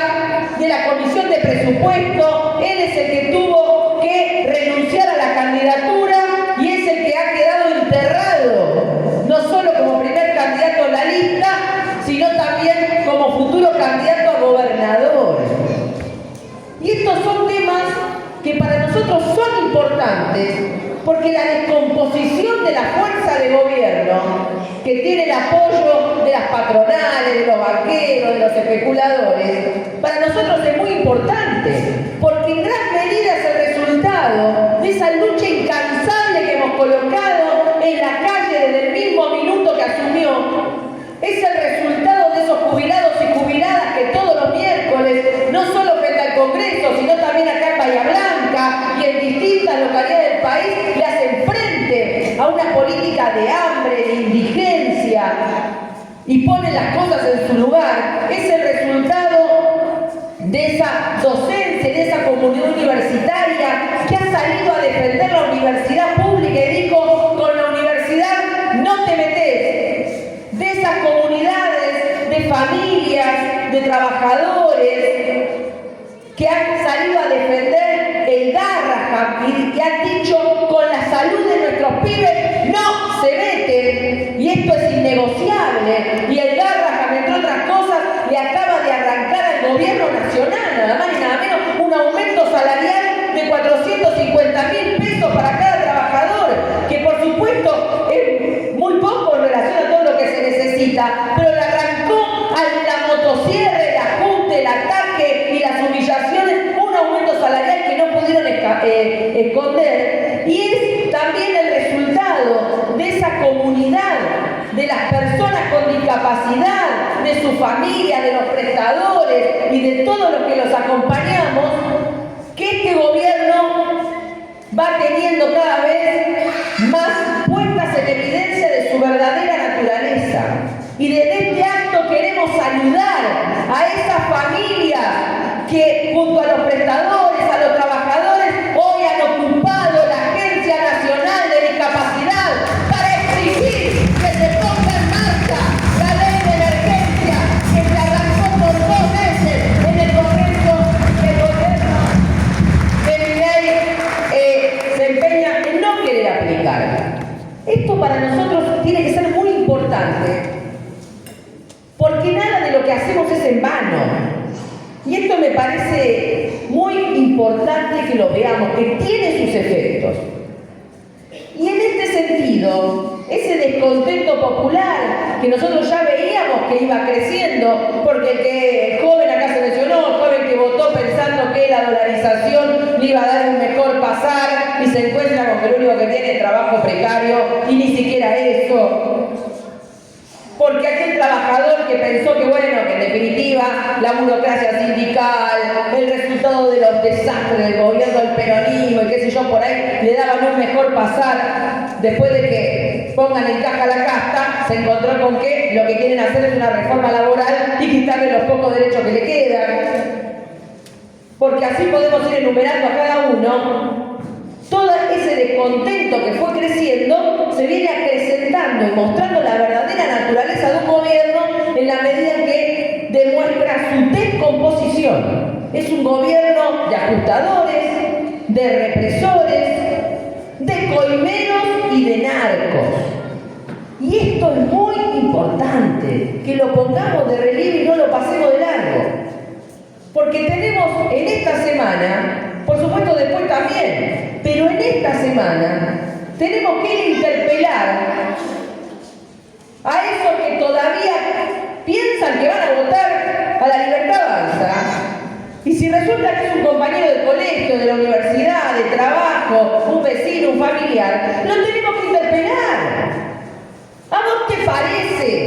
de la Comisión de Presupuesto, él es el que tuvo que renunciar a la candidatura y es el que ha quedado enterrado, no solo como primer candidato en la lista, sino también como futuro candidato a gobernador. Y estos son temas que para nosotros son importantes, porque la descomposición de la fuerza de gobierno, que tiene el apoyo de las patronales, de los banqueros, de los especuladores, para nosotros es muy importante, porque en gran medida es el resultado de esa lucha incansable que hemos colocado en la calle desde el mismo minuto que asumió. Es el resultado de esos jubilados y jubiladas que todos los miércoles, no solo frente al Congreso, sino también acá en Bahía Blanca y en distintas localidades del país, le hacen frente a una política de hambre, de indigencia, y ponen las cosas en su lugar. Es el resultado de esa docencia, de esa comunidad universitaria que ha salido a defender la universidad pública y dijo, con la universidad no te metes. De esas comunidades, de familias, de trabajadores que han salido a defender el Garrahan y que han dicho con la salud de nuestros pibes no se meten, y esto es innegociable. Y el Garrahan, entre otras cosas, le acaba de arrancar al gobierno nacional, nada más y nada menos, un aumento salarial de 450.000 pesos para cada trabajador, que por supuesto es muy poco en relación a todo lo que se necesita, pero le arrancó a la motosierra, el ajuste, el ataque y las humillaciones, un aumento salarial que no pudieron esconder. Y es también el resultado de esa comunidad, de las personas con discapacidad, de su familia, de los prestadores y de todos los que los acompañamos, que este gobierno va teniendo cada vez más puestas en evidencia de su verdadera naturaleza. Y desde este acto queremos ayudar a esas familias que junto a los prestadores, a los trabajadores, hoy han ocupado la Agencia Nacional de Discapacidad para exigir que se ponga en marcha la ley de emergencia que se arrancó por 2 veces en el Congreso del gobierno de Milei se empeña en no querer aplicar. Esto para nosotros tiene que ser muy importante, porque nada de lo que hacemos es en vano. Y esto me parece muy importante que lo veamos, que tiene sus efectos. Y en este sentido, ese descontento popular que nosotros ya veíamos que iba creciendo, porque el joven acá se mencionó, el joven que votó pensando que la dolarización le iba a dar un mejor pasar y se encuentra con que lo único que tiene es trabajo precario y ni siquiera eso. Porque aquel trabajador que pensó que, bueno, que en definitiva la burocracia sindical, el resultado de los desastres del gobierno del peronismo y qué sé yo, por ahí le daban un mejor pasar, después de que pongan en caja la casta, se encontró con que lo que quieren hacer es una reforma laboral y quitarle los pocos derechos que le quedan. Porque así podemos ir enumerando a cada uno. Todo ese descontento que fue creciendo se viene acrecentando y mostrando la verdadera naturaleza de un gobierno en la medida en que demuestra su descomposición. Es un gobierno de ajustadores, de represores, de coimeros y de narcos. Y esto es muy importante, que lo pongamos de relieve y no lo pasemos de largo. Porque tenemos en esta semana por supuesto después también, pero en esta semana tenemos que interpelar a esos que todavía piensan que van a votar a La Libertad Avanza, y si resulta que es un compañero de colegio, de la universidad, de trabajo, un vecino, un familiar, lo tenemos que interpelar. ¿A vos te parece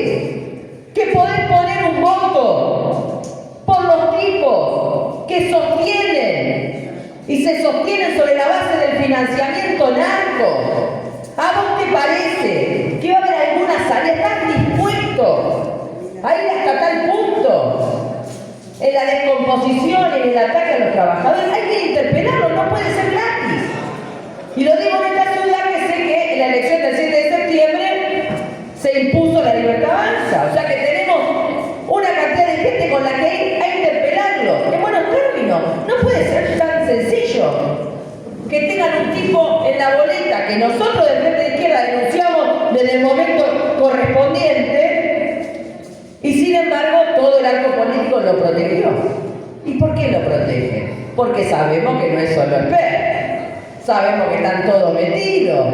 que podés poner un voto por los tipos que sostienen y se sostienen sobre la base del financiamiento narco? ¿A vos te parece que va a haber alguna salida? ¿Estás dispuesto a ir hasta tal punto en la descomposición, en el ataque a los trabajadores? Hay que interpelarlos, no puede ser gratis. Y lo digo en esta ciudad que sé que en la elección del 7 de septiembre se impuso La Libertad Avanza. O sea que tenemos una cantidad de gente con la que hay que interpelarlos en buenos términos. No puede ser tan sencillo que tengan un tipo en la boleta que nosotros del Frente de Izquierda denunciamos desde el momento correspondiente, y sin embargo todo el arco político lo protegió. ¿Y por qué lo protege? Porque sabemos que no es solo el PER, sabemos que están todos metidos,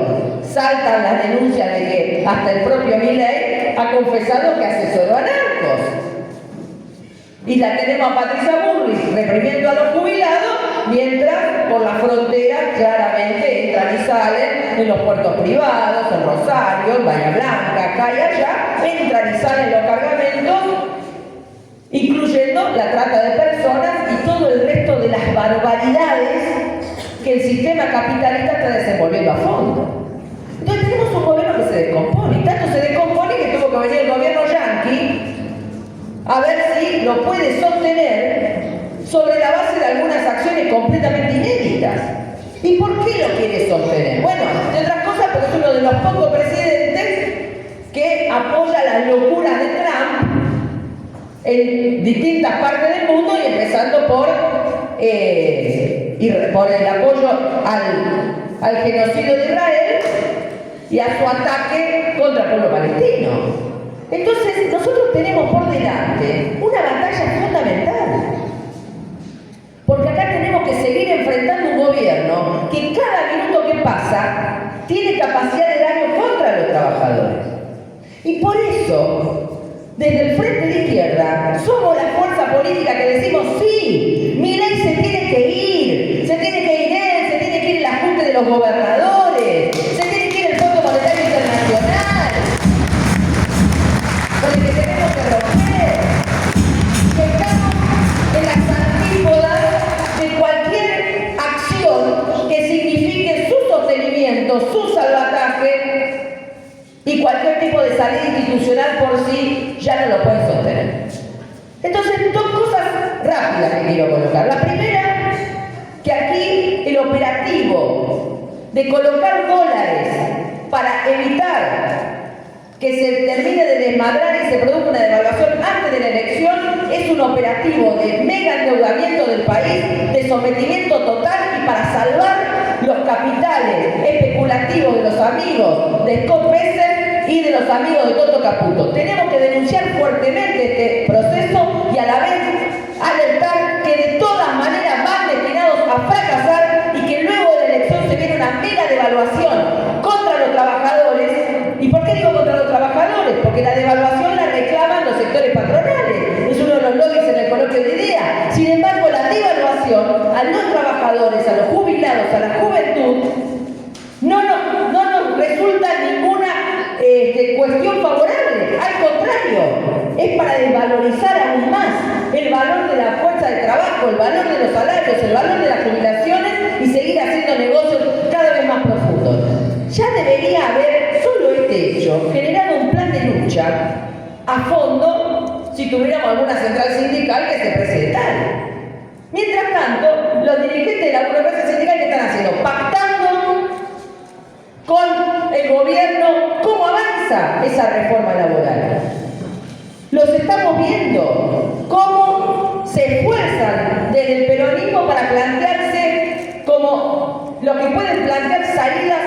saltan las denuncias de que hasta el propio Milei ha confesado que asesoró a narcos. Y la tenemos a Patricia Bullrich reprimiendo a los jubilados, mientras por la frontera claramente entran y salen en los puertos privados, en Rosario, en Bahía Blanca, acá y allá, entran y salen los cargamentos, incluyendo la trata de personas y todo el resto de las barbaridades que el sistema capitalista está desenvolviendo a fondo. Entonces tenemos un gobierno que se descompone, y tanto se descompone que tuvo que venir el gobierno yanqui a ver si lo puede sostener sobre la base de algunas acciones completamente inéditas. ¿Y por qué lo quiere sostener? Bueno, de otras cosas, porque es uno de los pocos presidentes que apoya las locuras de Trump en distintas partes del mundo, y empezando por el apoyo al genocidio de Israel y a su ataque contra el pueblo palestino. Entonces, nosotros tenemos por delante una batalla fundamental, porque acá tenemos que seguir enfrentando un gobierno que cada minuto que pasa tiene capacidad de daño contra los trabajadores. Y por eso, desde el Frente de Izquierda, somos la fuerza política que decimos sí, Milei se tiene que ir, se tiene que ir él, se tiene que ir el ajuste de los gobernadores, se tiene que ir el Fondo Monetario Internacional, con el que tenemos que romper, que estamos en las antípodas de cualquier acción que signifique su sostenimiento, su salvataje, y cualquier tipo de salida institucional por sí ya no lo pueden sostener. Entonces, dos cosas rápidas que quiero colocar. La primera, que aquí el operativo de colocar dólares para evitar que se termine de desmadrar y se produzca una devaluación antes de la elección es un operativo de mega endeudamiento del país, de sometimiento total, y para salvar los capitales especulativos de los amigos de Scott Besser y de los amigos de Toto Caputo. Tenemos que denunciar fuertemente este proceso y a la vez alertar que de todas maneras van destinados a fracasar, y que luego de la elección se viene una mega devaluación contra los trabajadores. ¿Y por qué digo contra los trabajadores? Porque la devaluación la reclaman los sectores patronales. Es uno de los lobbies en el coloquio de ideas. Sin embargo, la devaluación a los trabajadores, a los jubilados, a la juventud, no nos resulta ninguna cuestión favorable. Al contrario, es para desvalorizar aún más el valor de la fuerza de trabajo, el valor de los salarios, el valor de las jubilaciones, y seguir haciendo negocios cada vez más profundos. Ya debería haber, solo este hecho, generado un plan de lucha a fondo si tuviéramos alguna central sindical que se presentara. Mientras tanto, los dirigentes de la burocracia sindical, ¿qué están haciendo? Pactando con el gobierno cómo avanza esa reforma laboral. Los estamos viendo cómo se esfuerzan desde el peronismo para plantearse como lo que pueden plantear salidas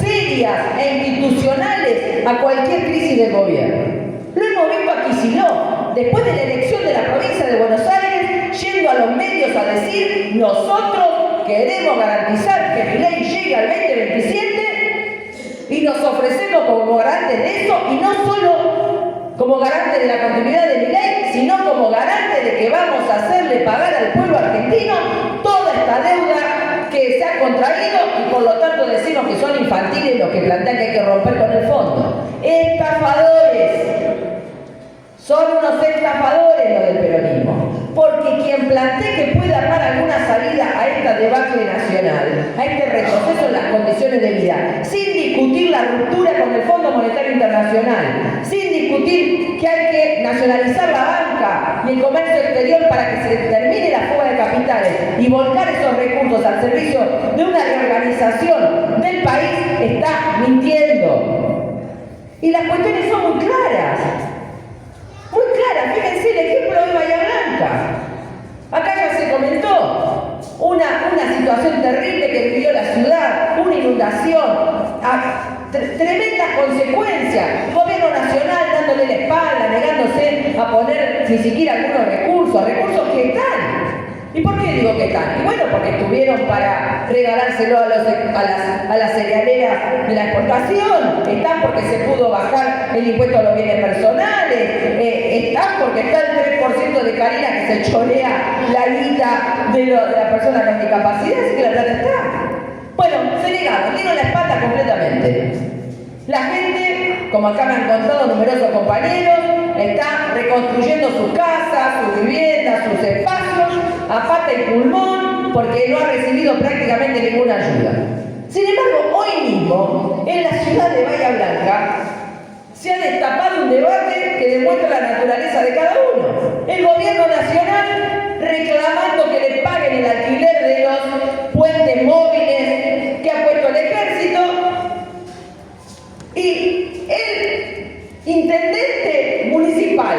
serias e institucionales a cualquier crisis del gobierno. Lo hemos visto a Kicillof, después de la elección de la provincia de Buenos Aires, yendo a los medios a decir: nosotros queremos garantizar que mi ley llegue al 2027 y nos ofrecemos como garantes de eso, y no solo como garantes de la continuidad de mi ley, sino como garantes de que vamos a hacerle pagar al pueblo argentino toda esta deuda que se ha contraído, y por lo tanto decimos que son infantiles los que plantean que hay que romper con el fondo. Estafadores. Son unos estafadores los del peronismo. Porque quien plantee que pueda dar alguna salida a esta debacle nacional, a este retroceso en las condiciones de vida, sin discutir la ruptura con el Fondo Monetario Internacional, sin discutir que hay que nacionalizar la banca y el comercio exterior para que se termine la fuga de capitales y volcar esos recursos al servicio de una reorganización del país, está mintiendo. Y las cuestiones son muy claras. Muy clara, fíjense el ejemplo de Bahía Blanca. Acá ya se comentó una situación terrible que vivió la ciudad, una inundación, tremendas consecuencias. El gobierno nacional dándole la espalda, negándose a poner ni siquiera algunos recursos que están. ¿Y por qué digo que están? Y bueno, porque estuvieron para regalárselo a las cerealeras de la exportación, están porque se pudo bajar el impuesto a los bienes personales, están porque está el 3% de Karina que se chorea la guita de la persona con discapacidad, así que la plata está. Bueno, se negaron, dieron la espalda completamente. La gente, como acá me han contado numerosos compañeros, está reconstruyendo sus casas, sus viviendas, sus espacios, a pata y pulmón, porque no ha recibido prácticamente ninguna ayuda. Sin embargo, hoy mismo, en la ciudad de Bahía Blanca, se ha destapado un debate que demuestra la naturaleza de cada uno. El gobierno nacional reclamando que le paguen el alquiler de los puentes móviles que ha puesto el ejército, y el intendente municipal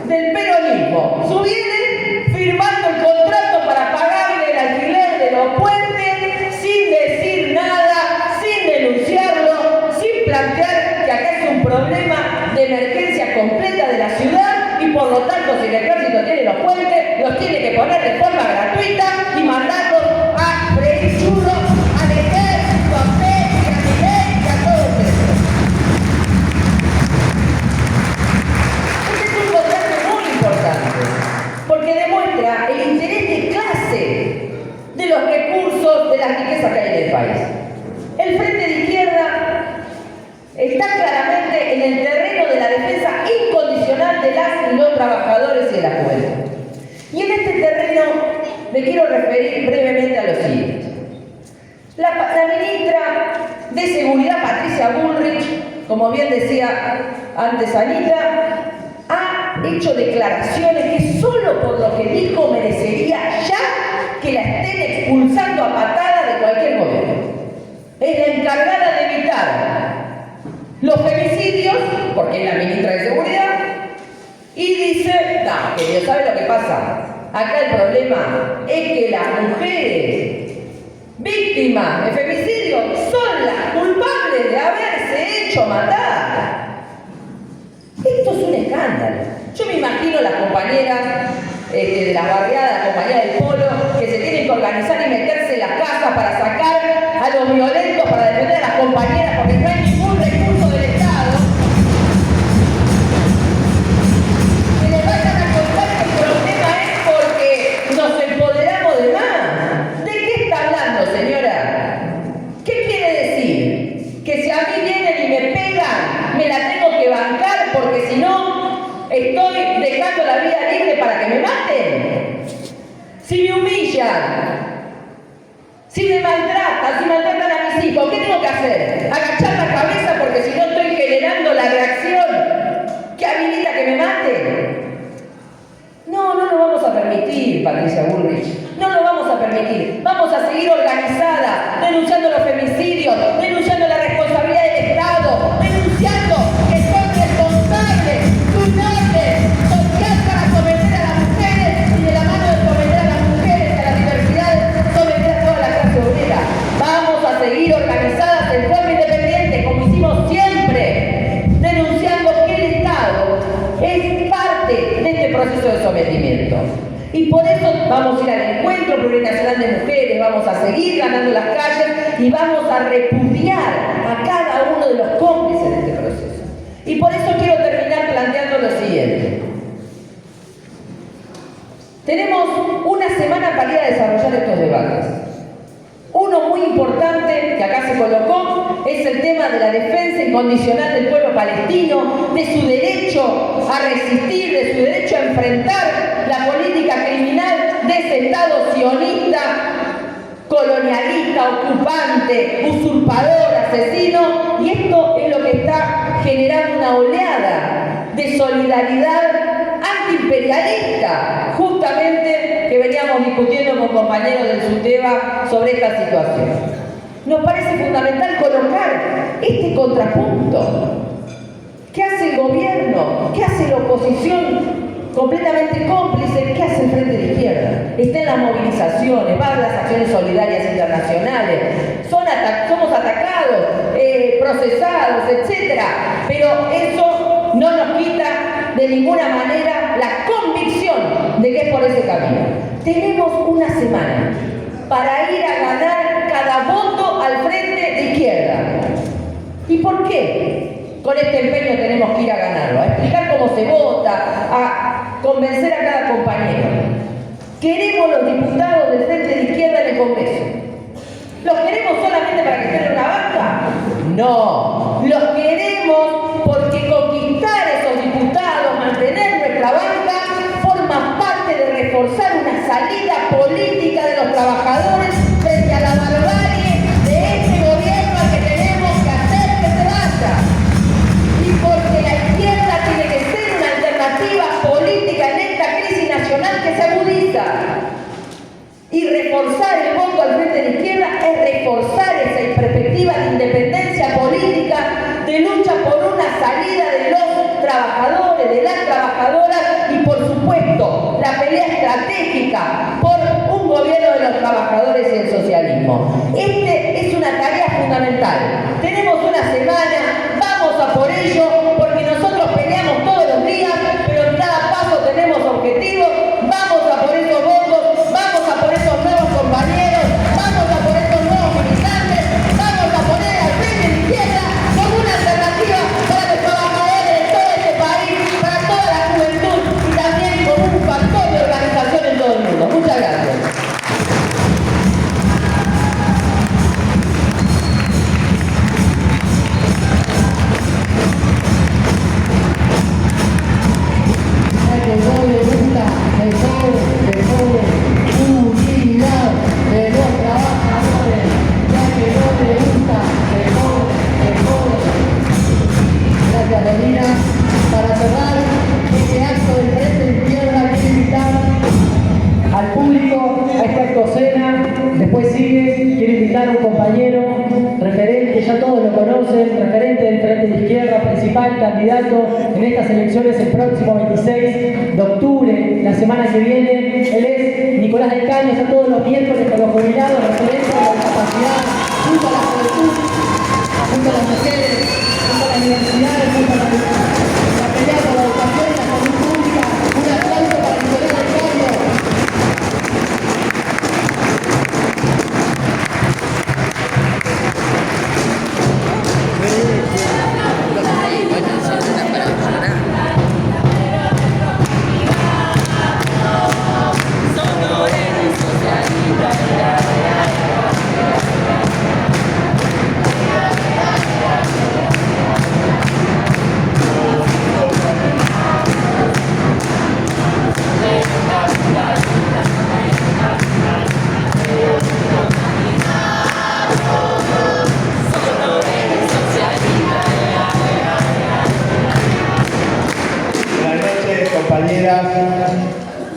del peronismo subviene firmando el contrato para pagarle el alquiler de los puentes sin decir nada, sin denunciarlo, sin plantear que acá es un problema de emergencia completa de la ciudad, y por lo tanto si el ejército tiene los puentes, los tiene que poner de forma gratuita y mandarlos a freír churros al ejército, a Pérez, a Miguel y a todos ellos. Este es un contrato muy importante, porque demuestra el interés de clase de los recursos, de las riquezas que hay en el país. El Frente de Izquierda está claramente en el terreno de la defensa incondicional de las y los trabajadores y de la juventud. Y en este terreno me quiero referir brevemente a lo siguiente. La ministra de Seguridad, Patricia Bullrich, como bien decía antes Anita, ha hecho declaraciones que solo por lo que dijo merecería ya que la estén expulsando a patada de cualquier gobierno. Es la encargada de evitar los femicidios, porque es la ministra de Seguridad, y dice, no, que Dios sabe lo que pasa. Acá el problema es que las mujeres víctimas de femicidio son las culpables de haberse hecho matar. Esto es un escándalo. Yo me imagino las compañeras de las barriadas, compañeras del polo, que se tienen que organizar y meterse en las casas para sacar a los violentos, para defender a las compañeras, porque no hay ningún recurso del Estado. Que les vayan a contar que el problema es porque nos empoderamos de más. ¿De qué está hablando, señora? ¿Qué quiere decir? Que si a mí vienen y me pegan, me la tengo que bancar porque si no, estoy dejando la vida libre para que me maten. Si me humillan, si me maltratan, si maltratan a mis hijos, ¿qué tengo que hacer? Agachar la cabeza porque si no estoy generando la reacción que habilita que me maten. No lo vamos a permitir, Patricia Bullrich. No lo vamos a permitir. Vamos a seguir organizadas, denunciando los femicidios, denunciando la responsabilidad del Estado, denunciando que son responsables de un orden social para someter a las mujeres y de la mano de someter a las mujeres y a las diversidades, someter a toda la clase obrera. Vamos a seguir organizadas en forma independiente, como hicimos siempre, denunciando que el Estado es parte de este proceso de sometimiento. Y por eso vamos a ir al Encuentro Plurinacional Nacional de Mujeres, vamos a seguir ganando las calles y vamos a repudiar a cada uno de los cómplices de este proceso. Y por eso quiero terminar planteando lo siguiente. Tenemos una semana para ir a desarrollar estos debates. Uno muy importante que acá se colocó es el tema de la defensa incondicional del pueblo palestino, de su derecho a resistir, de su derecho a enfrentar la política criminal de ese Estado sionista, colonialista, ocupante, usurpador, asesino, y esto es lo que está generando una oleada de solidaridad antiimperialista, justamente que veníamos discutiendo con compañeros del SUTEBA sobre esta situación. Nos parece fundamental colocar este contrapunto. ¿Qué hace el gobierno? ¿Qué hace la oposición completamente cómplice? ¿Qué hace el Frente de Izquierda? Está en las movilizaciones, va a las acciones solidarias internacionales, somos atacados, procesados, etc. Pero eso no nos quita de ninguna manera la convicción de que es por ese camino. Tenemos una semana para ir a ganar cada voto al Frente de Izquierda. ¿Y por qué? Con este empeño tenemos que ir a ganarlo, a explicar cómo se vota, a convencer a cada compañero. ¿Queremos los diputados del Frente de Izquierda en el Congreso? ¿Los queremos solamente para que estén en una banca? No, los queremos porque conquistar esos diputados, mantener nuestra banca, forma parte de reforzar una salida política de los trabajadores frente a la barbarie de este gobierno al que tenemos que hacer que se vaya. Y porque la izquierda tiene que ser una alternativa política en esta crisis nacional que se agudiza. Y reforzar el voto al Frente de Izquierda es reforzar esa perspectiva de independencia política, de lucha por una salida de los trabajadores, de las trabajadoras y por supuesto la pelea estratégica por un gobierno de los trabajadores y el socialismo. Este es una tarea fundamental. Tenemos una semana, vamos a por ello, porque nosotros peleamos todos los días, pero en cada paso tenemos objetivos, vamos a por esos votos, vamos a por esos nuevos compañeros, vamos a por esos nuevos militantes, vamos a poner al Frente de Izquierda como una alternativa para los trabajadores de todo este país, para toda la juventud y también como un factor de organización en todo el mundo. Muchas gracias. Para cerrar este acto del Frente de Izquierda, quiero invitar al público a esta actucena. Después sigue, quiero invitar a un compañero, referente, ya todos lo conocen, referente del Frente de Izquierda, principal candidato en estas elecciones el próximo 26 de octubre, la semana que viene. Él es Nicolás del Caño, está todos los miércoles con los jubilados, referente de la discapacidad, junto a la juventud, junto a las mujeres, junto a las universidades, junto a la pelea por la educación y la salud pública. Un aplauso para Nicolás del Caño.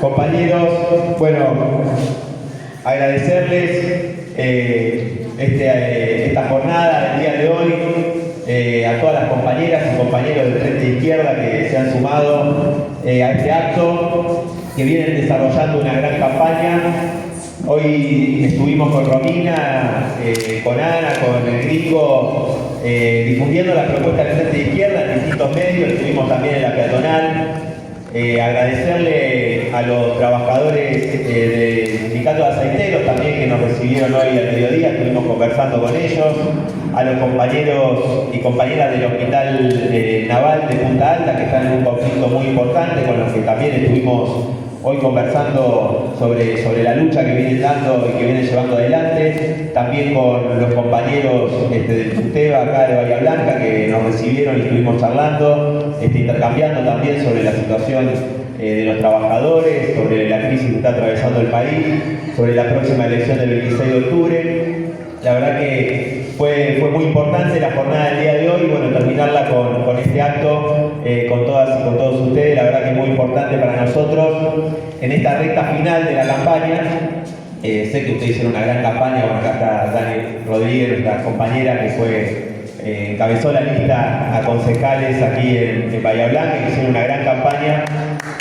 Compañeros, bueno, agradecerles esta jornada del día de hoy, a todas las compañeras y compañeros del Frente de Izquierda que se han sumado a este acto, que vienen desarrollando una gran campaña. Hoy estuvimos con Romina, con Ana, con el Gringo, difundiendo la propuesta del Frente de Izquierda en distintos medios. Estuvimos también en la peatonal. Agradecerle a los trabajadores del sindicato sindicato de aceiteros también, que nos recibieron hoy al mediodía, estuvimos conversando con ellos, a los compañeros y compañeras del Hospital Naval de Punta Alta, que están en un conflicto muy importante, con los que también estuvimos hoy conversando sobre la lucha que vienen dando y que vienen llevando adelante, también con los compañeros del Tuteva acá de Bahía Blanca, que nos recibieron y estuvimos charlando, intercambiando también sobre la situación de los trabajadores, sobre la crisis que está atravesando el país, sobre la próxima elección del 26 de octubre. La verdad que fue muy importante la jornada del día de hoy, bueno, terminarla con este acto, con todas y con todos ustedes, la verdad que es muy importante para nosotros en esta recta final de la campaña. Sé que ustedes hicieron una gran campaña, bueno, acá está Dani Rodríguez, nuestra compañera que encabezó la lista a concejales aquí en Bahía Blanca, que hicieron una gran campaña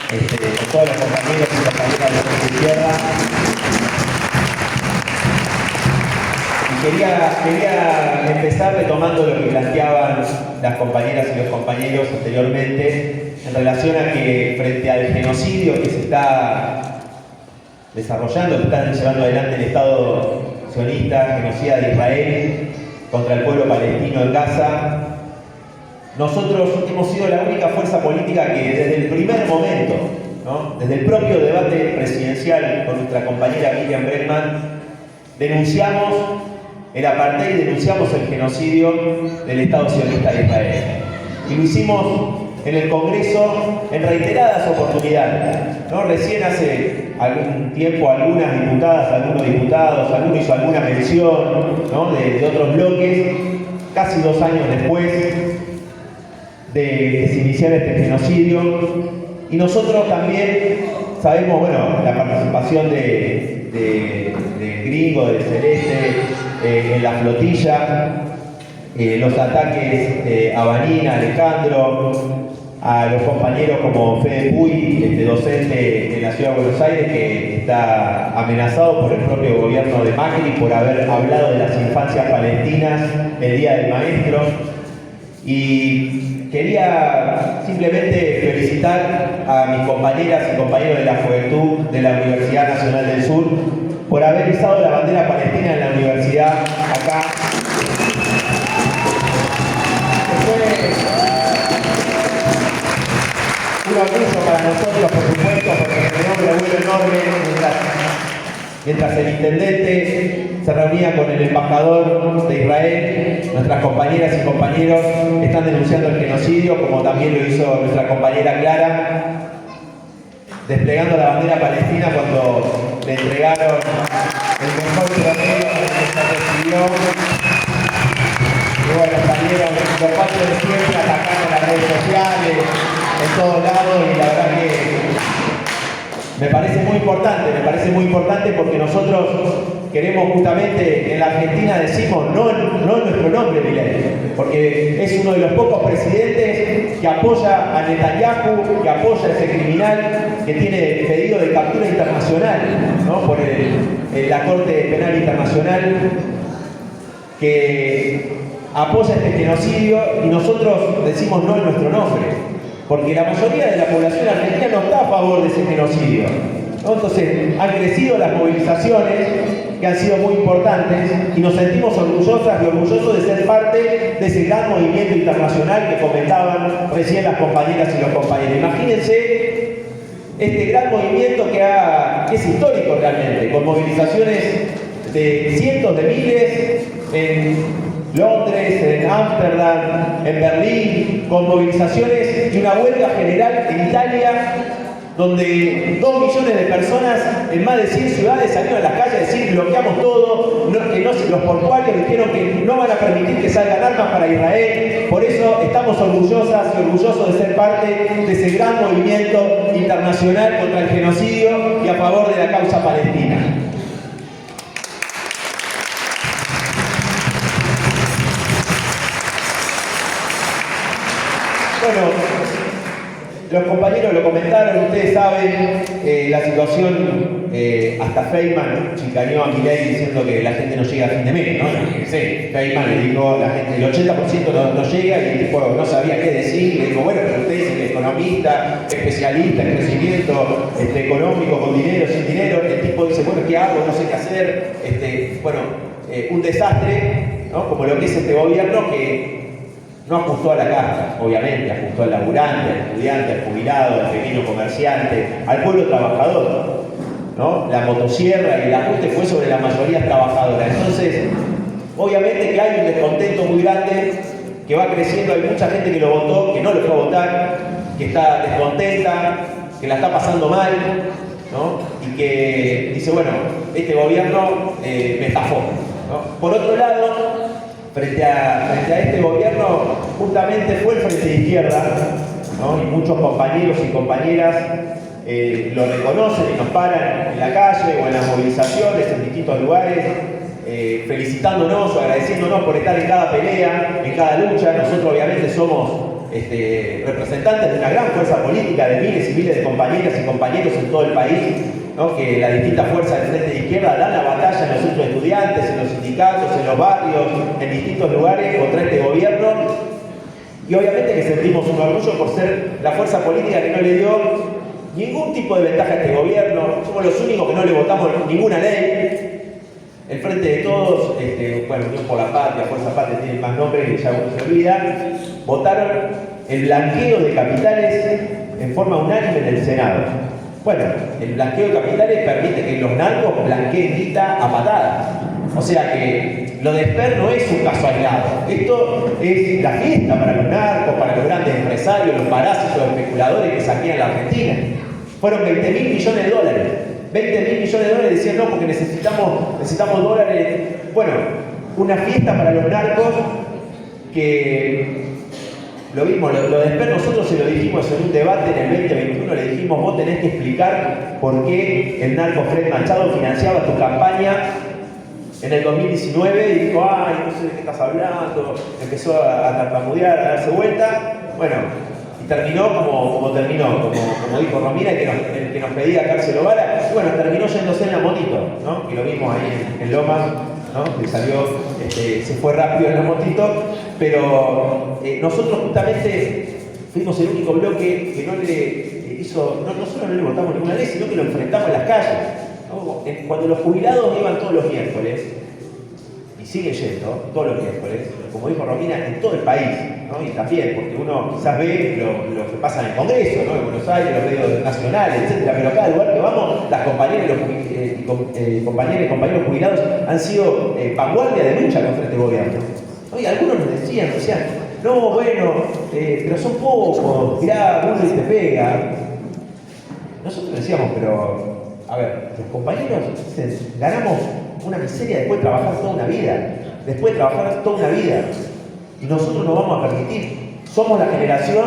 con todos los compañeros y compañeras de la izquierda. Quería empezar retomando lo que planteaban las compañeras y los compañeros anteriormente en relación a que frente al genocidio que se está desarrollando, que está llevando adelante el Estado sionista, genocida de Israel contra el pueblo palestino en Gaza, nosotros hemos sido la única fuerza política que desde el primer momento, ¿no?, desde el propio debate presidencial con nuestra compañera Miriam Bregman, denunciamos el apartheid, denunciamos el genocidio del Estado sionista de Israel. Y lo hicimos en el Congreso en reiteradas oportunidades, ¿no? Recién hace algún tiempo algunas diputadas, algunos diputados, alguno hizo alguna mención, ¿no?, de otros bloques, casi 2 años después de que se iniciara este genocidio. Y nosotros también sabemos, bueno, la participación de Gringo, de Celeste, en la flotilla, los ataques a Vanina, a Alejandro, a los compañeros como Fede Puy, docente en la Ciudad de Buenos Aires, que está amenazado por el propio gobierno de Macri por haber hablado de las infancias palestinas el Día del Maestro. Y quería simplemente felicitar a mis compañeras y compañeros de la juventud de la Universidad Nacional del Sur por haber izado la bandera palestina en la universidad acá. Un orgullo para nosotros, por supuesto, porque generó un revuelo enorme mientras el intendente se reunía con el embajador de Israel. Nuestras compañeras y compañeros están denunciando el genocidio, como también lo hizo nuestra compañera Clara, desplegando la bandera palestina cuando le entregaron el mejor trofeo que se recibió. Y bueno, salieron los pasos de siempre atacando las redes sociales, en todos lados, y la verdad que me parece muy importante porque nosotros queremos justamente, en la Argentina decimos no en nuestro nombre, Milei, porque es uno de los pocos presidentes que apoya a Netanyahu, que apoya a ese criminal que tiene pedido de captura internacional, ¿no?, por la Corte Penal Internacional, que apoya este genocidio, y nosotros decimos no en nuestro nombre, porque la mayoría de la población argentina no está a favor de ese genocidio, ¿no? Entonces han crecido las movilizaciones, que han sido muy importantes, y nos sentimos orgullosas y orgullosos de ser parte de ese gran movimiento internacional que comentaban recién las compañeras y los compañeros. Imagínense este gran movimiento que es histórico realmente, con movilizaciones de cientos de miles en Londres, en Ámsterdam, en Berlín, con movilizaciones y una huelga general en Italia, donde 2 millones de personas en más de 100 ciudades salieron a las calles a decir bloqueamos todo, los portuarios dijeron que no van a permitir que salgan armas para Israel. Por eso estamos orgullosas y orgullosos de ser parte de ese gran movimiento internacional contra el genocidio y a favor de la causa palestina. Bueno, los compañeros lo comentaron, ustedes saben, la situación, hasta Feynman chicaneó a Milei diciendo que la gente no llega a fin de mes, ¿no? Sí, Feynman le dijo a la gente, el 80% no llega, y el tipo no sabía qué decir, y le dijo, bueno, pero usted es el economista, especialista en crecimiento económico, con dinero, sin dinero. El tipo vos dices, bueno, ¿qué hago? No sé qué hacer. Un desastre, ¿no? Como lo que es este gobierno que no ajustó a la casta, obviamente, ajustó al laburante, al estudiante, al jubilado, al pequeño comerciante, al pueblo trabajador, ¿no? La motosierra y el ajuste fue sobre la mayoría trabajadora. Entonces, obviamente que hay un descontento muy grande que va creciendo, hay mucha gente que lo votó, que no lo fue a votar, que está descontenta, que la está pasando mal, ¿no? Y que dice, bueno, este gobierno me estafó, ¿no? Por otro lado, frente a este gobierno, justamente fue el Frente de Izquierda, ¿no? Y muchos compañeros y compañeras lo reconocen y nos paran en la calle o en las movilizaciones en distintos lugares, felicitándonos o agradeciéndonos por estar en cada pelea, en cada lucha. Nosotros obviamente somos representantes de una gran fuerza política de miles y miles de compañeras y compañeros en todo el país, ¿no? Que las distintas fuerzas del Frente de Izquierda dan la batalla en los centros de estudiantes, en los sindicatos, en los barrios, en distintos lugares contra este gobierno. Y obviamente que sentimos un orgullo por ser la fuerza política que no le dio ningún tipo de ventaja a este gobierno. Somos los únicos que no le votamos ninguna ley. El Frente de Todos, Unión por la Patria, Fuerza Patria tiene más nombres que ya uno se olvida, votaron el blanqueo de capitales en forma unánime en el Senado. Bueno, el blanqueo de capitales permite que los narcos blanqueen guita a patadas. O sea que lo de Esper no es un caso aislado. Esto es la fiesta para los narcos, para los grandes empresarios, los parásitos especuladores que saquean la Argentina. Fueron 20.000 millones de dólares. 20.000 millones de dólares, decían no, porque necesitamos dólares. Bueno, una fiesta para los narcos que lo mismo, lo de Esper nosotros se lo dijimos en un debate en el 2021, le dijimos, vos tenés que explicar por qué el narco Fred Machado financiaba tu campaña en el 2019 y dijo, ay, no sé de qué estás hablando, empezó a tartamudear, a darse vuelta. Bueno, y terminó como terminó, como dijo Romina, el que nos pedía cárcel Ovara, y bueno, terminó yéndose en la motito, ¿no? Y lo vimos ahí en Lomas, ¿no? Que salió, se fue rápido en la motito, pero nosotros justamente fuimos el único bloque que no le hizo, no solo no le votamos ninguna ley, sino que lo enfrentamos en las calles, ¿no? Cuando los jubilados iban todos los miércoles, y siguen yendo todos los miércoles, como dijo Romina, en todo el país, ¿no? Y también, porque uno quizás ve lo que pasa en el Congreso, ¿no? En Buenos Aires, los medios nacionales, etc. Pero cada lugar que vamos, las compañeras y compañeros jubilados han sido vanguardia de lucha contra este gobierno, ¿no? Y algunos nos decían, no, bueno, pero son pocos, mirá, uno y te pega. Nosotros decíamos, pero, a ver, los compañeros ganamos una miseria después de trabajar toda una vida, y nosotros no vamos a permitir. Somos la generación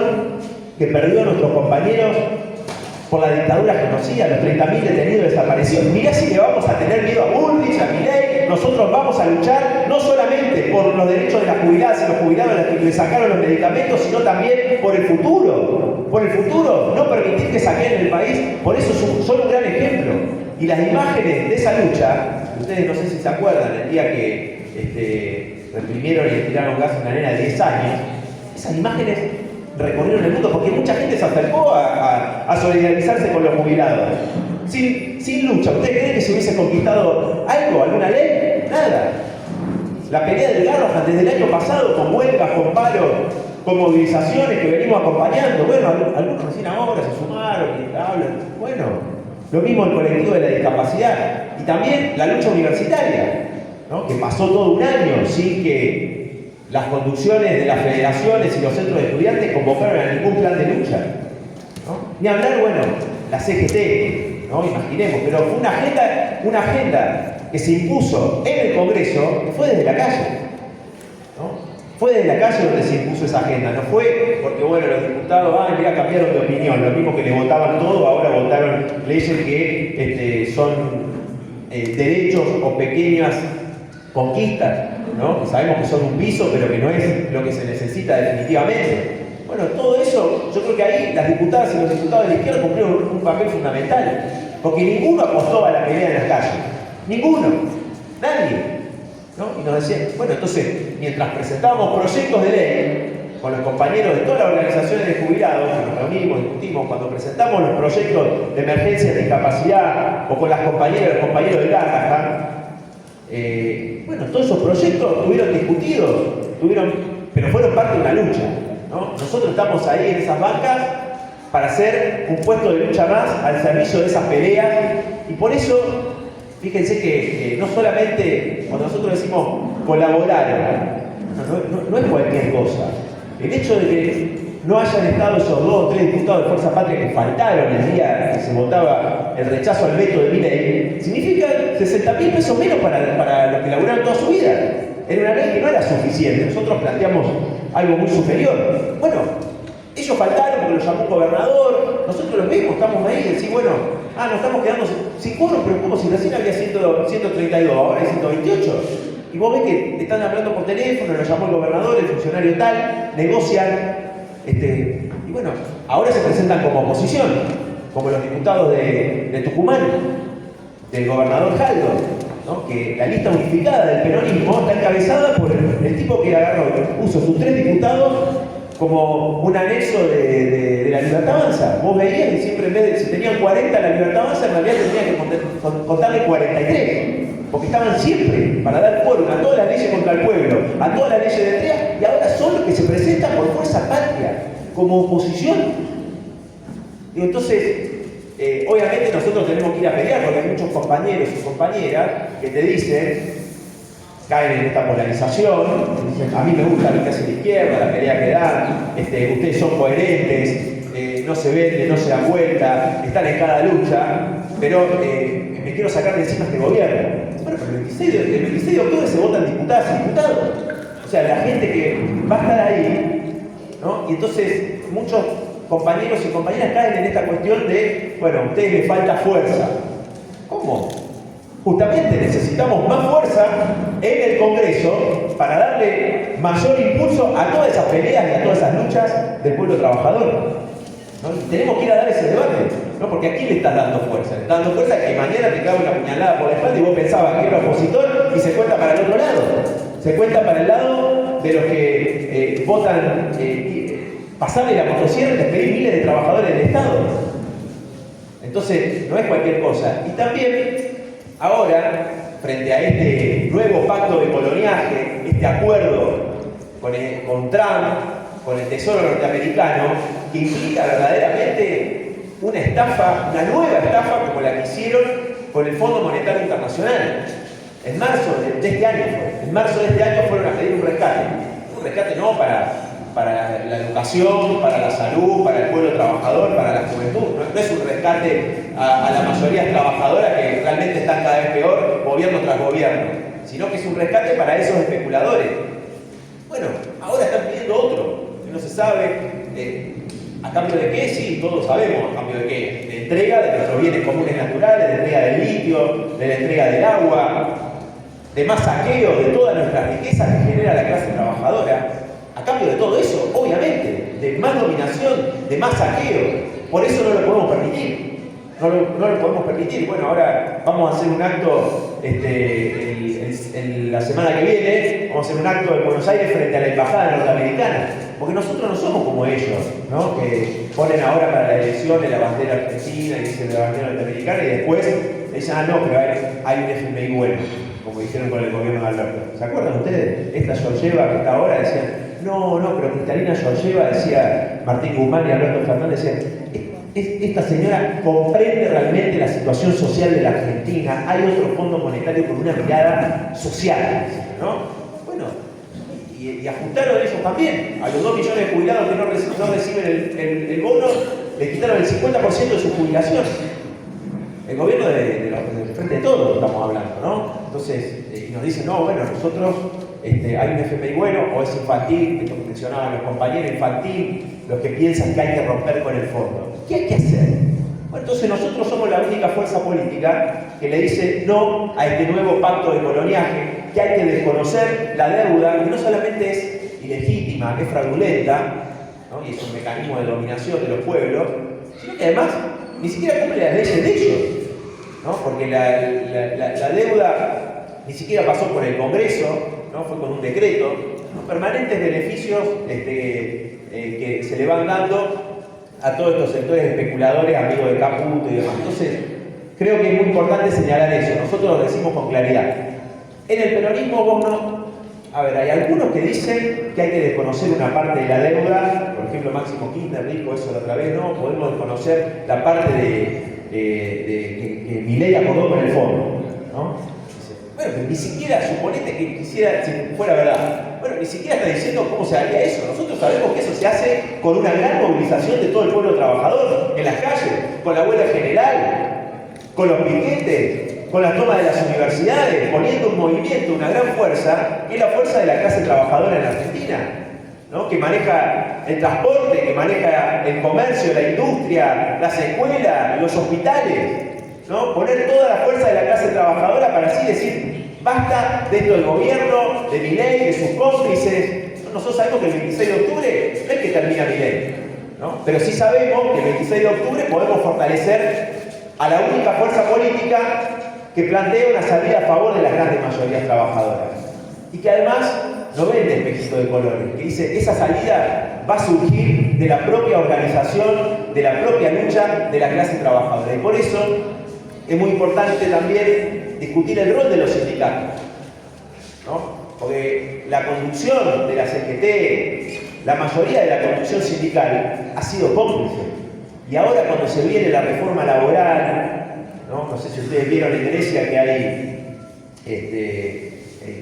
que perdió a nuestros compañeros por la dictadura genocida, los 30.000 detenidos desaparecidos. Mirá si le vamos a tener miedo a Bullrich, a Milei. Nosotros vamos a luchar no solamente por los derechos de las jubiladas y los jubilados a los que le sacaron los medicamentos, sino también por el futuro. Por el futuro, no permitir que saquen el país. Por eso son un gran ejemplo. Y las imágenes de esa lucha, ustedes no sé si se acuerdan, el día que reprimieron y le tiraron gas a una nena de 10 años, esas imágenes recorrieron el mundo porque mucha gente se acercó a solidarizarse con los jubilados. Sin lucha. ¿Ustedes creen que se hubiese conquistado algo, alguna ley? Nada. La pelea del Garrahan desde el año pasado, con huelgas, con paros, con movilizaciones que venimos acompañando. Bueno, algunos recién ahora se sumaron y hablan. Bueno, lo mismo el colectivo de la discapacidad. Y también la lucha universitaria, ¿no? Que pasó todo un año sin que las conducciones de las federaciones y los centros de estudiantes convocaron a ningún plan de lucha, ¿no? Ni hablar, bueno, la CGT, ¿no? Imaginemos, pero fue una agenda que se impuso en el Congreso, que fue desde la calle, ¿no? Fue desde la calle donde se impuso esa agenda, no fue porque, bueno, los diputados, mira, cambiaron de opinión, lo mismo que le votaban todo, ahora votaron leyes que son derechos o pequeñas conquistas, ¿no? Que sabemos que son un piso, pero que no es lo que se necesita definitivamente. Bueno, todo eso, yo creo que ahí las diputadas y los diputados de la izquierda cumplieron un papel fundamental, porque ninguno apostó a la pelea en las calles, ninguno, nadie, ¿no? Y nos decían, bueno, entonces, mientras presentábamos proyectos de ley, con los compañeros de todas las organizaciones de jubilados, que nos reunimos, discutimos, cuando presentamos los proyectos de emergencia de discapacidad, o con las compañeras y los compañeros de Garrahan, bueno, todos esos proyectos estuvieron discutidos, pero fueron parte de una lucha, ¿no? Nosotros estamos ahí en esas bancas para hacer un puesto de lucha más al servicio de esas peleas, y por eso, fíjense que no solamente cuando nosotros decimos colaborar, no es cualquier cosa. El hecho de que no hayan estado esos 2 o 3 diputados de Fuerza Patria que faltaron el día que se votaba el rechazo al veto de Milei, significa 60.000 pesos menos para los que laburaron toda su vida. Era una ley que no era suficiente. Nosotros planteamos algo muy superior. Bueno, ellos faltaron porque los llamó un gobernador, nosotros los vimos, estamos ahí y decimos, bueno, nos estamos quedando sin quórum, pero como si recién había 132, ahora hay 128. Y vos ves que te están hablando por teléfono, lo llamó el gobernador, el funcionario tal, negocian, y bueno, ahora se presentan como oposición, como los diputados de Tucumán, del gobernador Jaldo, ¿no? Que la lista unificada del peronismo está encabezada por el tipo que agarró, puso sus 3 diputados como un anexo de la Libertad Avanza. Vos veías que siempre en vez de, si tenían 40 la Libertad Avanza, en realidad tenían que contarle 43. Porque estaban siempre para dar quórum a todas las leyes contra el pueblo, a todas las leyes de entrega, y ahora son los que se presentan por Fuerza Patria, como oposición. Y entonces, obviamente nosotros tenemos que ir a pelear, porque hay muchos compañeros y compañeras que te dicen, caen en esta polarización, dicen, a mí me gusta lo que hace la izquierda, la pelea que dan, ustedes son coherentes, no se venden, no se dan vuelta, están en cada lucha, pero me quiero sacar de encima este gobierno. Bueno, pero el 26 de octubre se votan diputadas y diputados. O sea, la gente que va a estar ahí, ¿no? Y entonces muchos compañeros y compañeras caen en esta cuestión de, bueno, a ustedes les falta fuerza. ¿Cómo? Justamente necesitamos más fuerza en el Congreso para darle mayor impulso a todas esas peleas y a todas esas luchas del pueblo trabajador, ¿no? Y tenemos que ir a dar ese debate, ¿no? Porque aquí le estás dando fuerza. Le estás dando fuerza que mañana te cae una puñalada por la espalda y vos pensabas que era opositor y se cuenta para el otro lado. Se cuenta para el lado de los que votan pasarle la motosierra y despedir miles de trabajadores del Estado. Entonces, no es cualquier cosa. Y también, ahora, frente a este nuevo pacto de coloniaje, este acuerdo con Trump, con el Tesoro norteamericano, que implica verdaderamente una estafa, una nueva estafa como la que hicieron con el Fondo Monetario Internacional. En marzo de este año fueron a pedir un rescate no para la educación, para la salud, para el pueblo trabajador, para la juventud. No es un rescate a la mayoría trabajadora que realmente están cada vez peor, gobierno tras gobierno, sino que es un rescate para esos especuladores. Bueno, ahora están pidiendo otro, que no se sabe a cambio de qué, sí, todos sabemos a cambio de qué. De entrega de nuestros bienes comunes naturales, de entrega del litio, de la entrega del agua, de más saqueo de toda nuestra riqueza que genera la clase trabajadora. A cambio de todo eso, obviamente, de más dominación, de más saqueo. Por eso no lo podemos permitir. No lo podemos permitir. Bueno, ahora vamos a hacer un acto la semana que viene, vamos a hacer un acto en Buenos Aires frente a la embajada norteamericana. Porque nosotros no somos como ellos, ¿no? Que ponen ahora para la elección la bandera argentina y dicen la bandera norteamericana y después dicen, no, pero hay un FMI bueno, como hicieron con el gobierno de Alberto. ¿Se acuerdan ustedes? Esta Georgieva que está ahora decían, no, pero Cristalina Georgieva, decía Martín Guzmán y Alberto Fernández, decían, esta señora comprende realmente la situación social de la Argentina, hay otro fondo monetario con una mirada social, ¿no? Bueno, y ajustaron ellos también. A los 2 millones de jubilados que no reciben el bono, le quitaron el 50% de su jubilación. El gobierno del Frente de Todos estamos hablando, ¿no? Entonces, nos dicen, no, bueno, nosotros hay un FMI bueno, o es infantil, esto que mencionaban los compañeros, infantil, los que piensan que hay que romper con el fondo. ¿Qué hay que hacer? Bueno, entonces nosotros somos la única fuerza política que le dice no a este nuevo pacto de coloniaje, que hay que desconocer la deuda, que no solamente es ilegítima, que es fraudulenta, ¿no? Y es un mecanismo de dominación de los pueblos, sino que además ni siquiera cumple las leyes de ellos, ¿no? Porque la deuda ni siquiera pasó por el Congreso, ¿no? Fue con un decreto. permanentes beneficios que se le van dando a todos estos sectores especuladores, amigos de Caputo y demás. Entonces, creo que es muy importante señalar eso. Nosotros lo decimos con claridad. En el peronismo vos no... A ver, hay algunos que dicen que hay que desconocer una parte de la deuda. Por ejemplo, Máximo Kirchner dijo eso la otra vez, ¿no? Podemos desconocer la parte que Milei acordó con el fondo, ¿no? Bueno, pero ni siquiera, suponete que quisiera, si fuera verdad, bueno, ni siquiera está diciendo cómo se haría eso. Nosotros sabemos que eso se hace con una gran movilización de todo el pueblo trabajador, en las calles, con la huelga general, con los piquetes, con la toma de las universidades, poniendo un movimiento, una gran fuerza, que es la fuerza de la clase trabajadora en Argentina, ¿no? Que maneja el transporte, que maneja el comercio, la industria, las escuelas, los hospitales, ¿no? Poner toda la fuerza de la clase trabajadora para así decir, basta de esto del gobierno, de Milei, de sus cómplices. Nosotros sabemos que el 26 de octubre no es que termina Milei, ¿no? Pero sí sabemos que el 26 de octubre podemos fortalecer a la única fuerza política que plantea una salida a favor de las grandes mayorías trabajadoras y que además no vende espejito de colores, que dice esa salida va a surgir de la propia organización, de la propia lucha de la clase trabajadora. Y por eso es muy importante también discutir el rol de los sindicatos, ¿no? Porque la conducción de la CGT, la mayoría de la conducción sindical ha sido cómplice. Y ahora cuando se viene la reforma laboral, no sé si ustedes vieron en Grecia que hay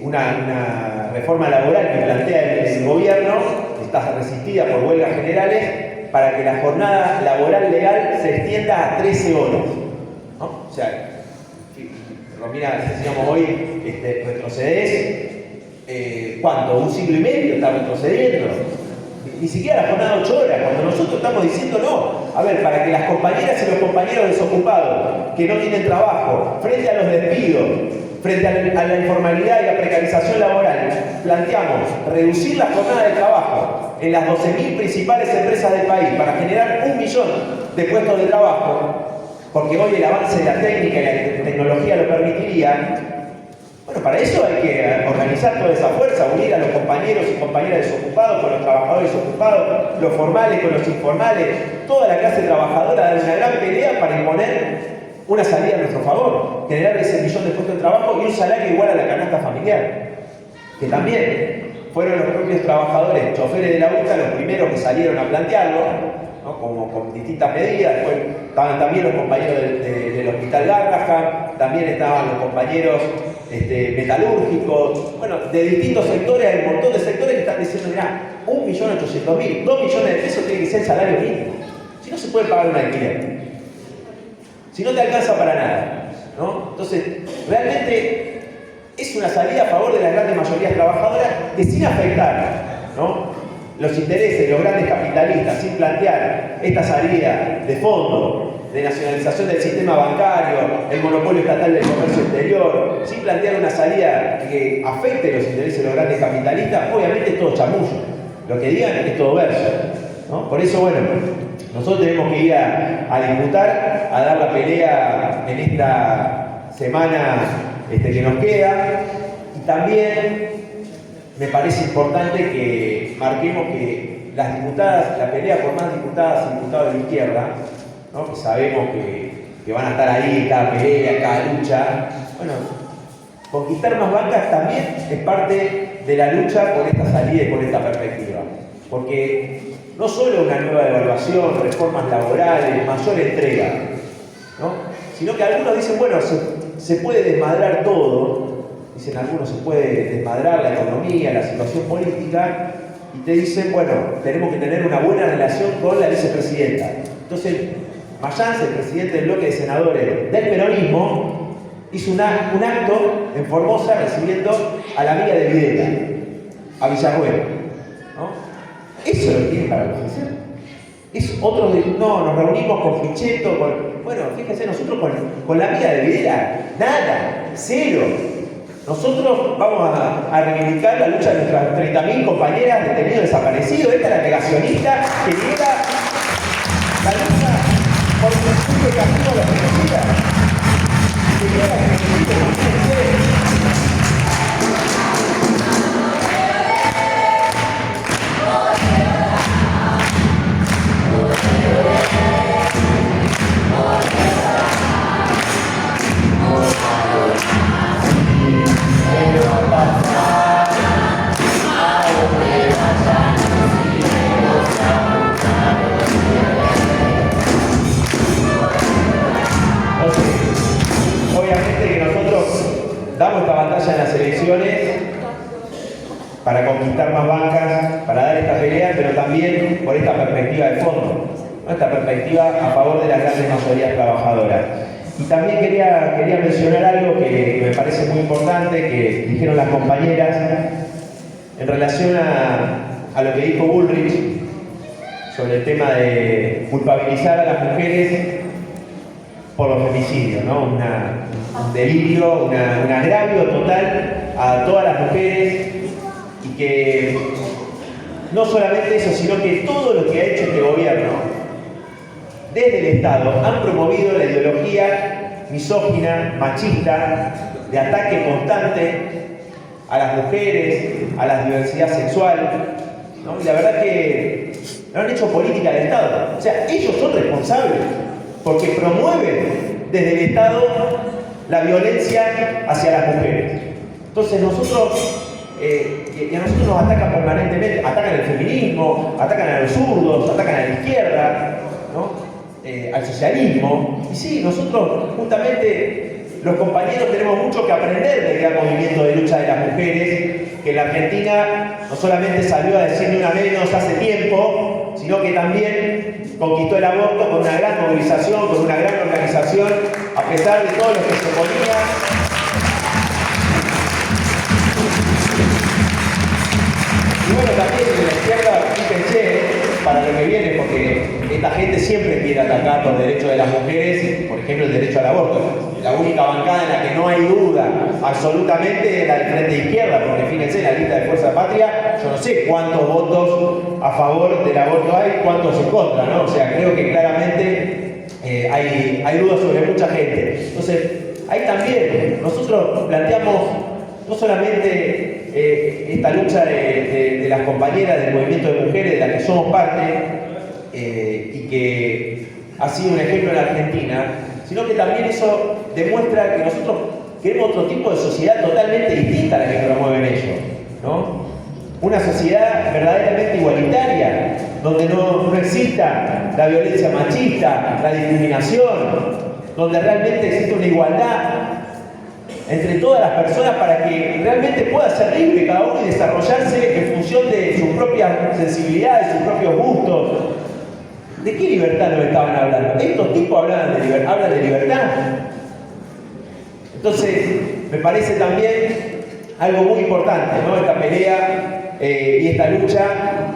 una reforma laboral que plantea el gobierno, que está resistida por huelgas generales, para que la jornada laboral legal se extienda a 13 horas. ¿No? O sea, Romina, decíamos hoy, retrocedés, ¿cuánto? ¿Un siglo y medio está retrocediendo? Ni siquiera la jornada de 8 horas, cuando nosotros estamos diciendo no. A ver, para que las compañeras y los compañeros desocupados que no tienen trabajo, frente a los despidos, frente a la informalidad y la precarización laboral, planteamos reducir la jornada de trabajo en las 12.000 principales empresas del país para generar 1 millón de puestos de trabajo, porque hoy el avance de la técnica y la tecnología lo permitiría. Bueno, para eso hay que organizar toda esa fuerza, unir a los compañeros y compañeras desocupados con los trabajadores desocupados, los formales con los informales, toda la clase trabajadora dar una gran pelea para imponer una salida a nuestro favor, generar ese millón de puestos de trabajo y un salario igual a la canasta familiar, que también fueron los propios trabajadores, choferes de la UTA, los primeros que salieron a plantearlo, ¿no? Como con distintas medidas. Después estaban también los compañeros del Hospital Garrahan, también estaban los compañeros metalúrgicos, bueno, de distintos sectores, hay un montón de sectores que están diciendo, mirá, 1.800.000, 2 millones de pesos tiene que ser el salario mínimo, si no se puede pagar un alquiler, si no te alcanza para nada, ¿no? Entonces, realmente es una salida a favor de las grandes mayorías trabajadoras que sin afectar, ¿no?, los intereses de los grandes capitalistas, sin plantear esta salida de fondo, de nacionalización del sistema bancario, el monopolio estatal del comercio exterior, sin plantear una salida que afecte los intereses de los grandes capitalistas, obviamente es todo chamullo. Lo que digan es todo verso, ¿no? Por eso, bueno, nosotros tenemos que ir a disputar, a dar la pelea en esta semana que nos queda, y también me parece importante que marquemos que las diputadas, la pelea por más diputadas y diputados de la izquierda, ¿no?, que sabemos que van a estar ahí en cada pelea, en cada lucha, bueno, conquistar más bancas también es parte de la lucha por esta salida y por esta perspectiva. Porque no solo una nueva evaluación, reformas laborales, mayor entrega, ¿no?, sino que algunos dicen, bueno, se puede desmadrar todo. Dicen algunos, se puede desmadrar la economía, la situación política, y te dicen, bueno, tenemos que tener una buena relación con la vicepresidenta. Entonces, Mayans, el presidente del bloque de senadores del peronismo, hizo un acto en Formosa recibiendo a la amiga de Videla, a Villarruel, ¿no? Eso es lo que tiene para la oposición. Es otro de, no, nos reunimos con Pichetto, bueno, fíjense, nosotros con la amiga de Videla, nada, cero. Nosotros vamos a reivindicar la lucha de nuestras 30.000 compañeras detenidos desaparecidos. Esta es la negacionista que niega la lucha por el justo castigo a los genocidas. Que niega el genocidio, imagínense. damos esta batalla en las elecciones para conquistar más bancas, para dar esta pelea, pero también por esta perspectiva de fondo, ¿no? Esta perspectiva a favor de las grandes mayorías trabajadoras. Y también quería mencionar algo que me parece muy importante, que dijeron las compañeras, en relación a lo que dijo Bullrich sobre el tema de culpabilizar a las mujeres por los femicidios, ¿no? Un delirio, un agravio total a todas las mujeres, y que no solamente eso, sino que todo lo que ha hecho este gobierno desde el Estado han promovido la ideología misógina, machista, de ataque constante a las mujeres, a la diversidad sexual, ¿no? Y la verdad que no han hecho política del Estado. O sea, ellos son responsables porque promueven desde el Estado la violencia hacia las mujeres. Entonces nosotros, y a nosotros nos atacan permanentemente, atacan el feminismo, atacan a los zurdos, atacan a la izquierda, ¿no? Al socialismo. Y sí, nosotros justamente los compañeros tenemos mucho que aprender del gran movimiento de lucha de las mujeres, que en la Argentina no solamente salió a decir ni una menos hace tiempo, sino que también conquistó el aborto con una gran movilización, con una gran organización, a pesar de todo lo que se ponía. Y bueno, también en la izquierda, fíjense, para lo que viene, porque esta gente siempre quiere atacar los derechos de las mujeres, por ejemplo el derecho al aborto. La única bancada en la que no hay duda absolutamente es la del Frente de Izquierda, porque fíjense, en la lista de Fuerza Patria, yo no sé cuántos votos a favor del aborto hay, cuántos en contra, ¿no? O sea, creo que claramente hay dudas sobre mucha gente. Entonces, ahí también nosotros planteamos no solamente esta lucha de las compañeras del movimiento de mujeres de las que somos parte, y que ha sido un ejemplo en la Argentina, sino que también eso demuestra que nosotros queremos otro tipo de sociedad totalmente distinta a la que promueven ellos, ¿no? Una sociedad verdaderamente igualitaria, donde no exista la violencia machista, la discriminación, donde realmente existe una igualdad entre todas las personas para que realmente pueda ser libre cada uno y desarrollarse en función de sus propias sensibilidades, sus propios gustos. ¿De qué libertad nos estaban hablando? Estos tipos hablan de libertad. Entonces, me parece también algo muy importante, ¿no? Esta pelea y esta lucha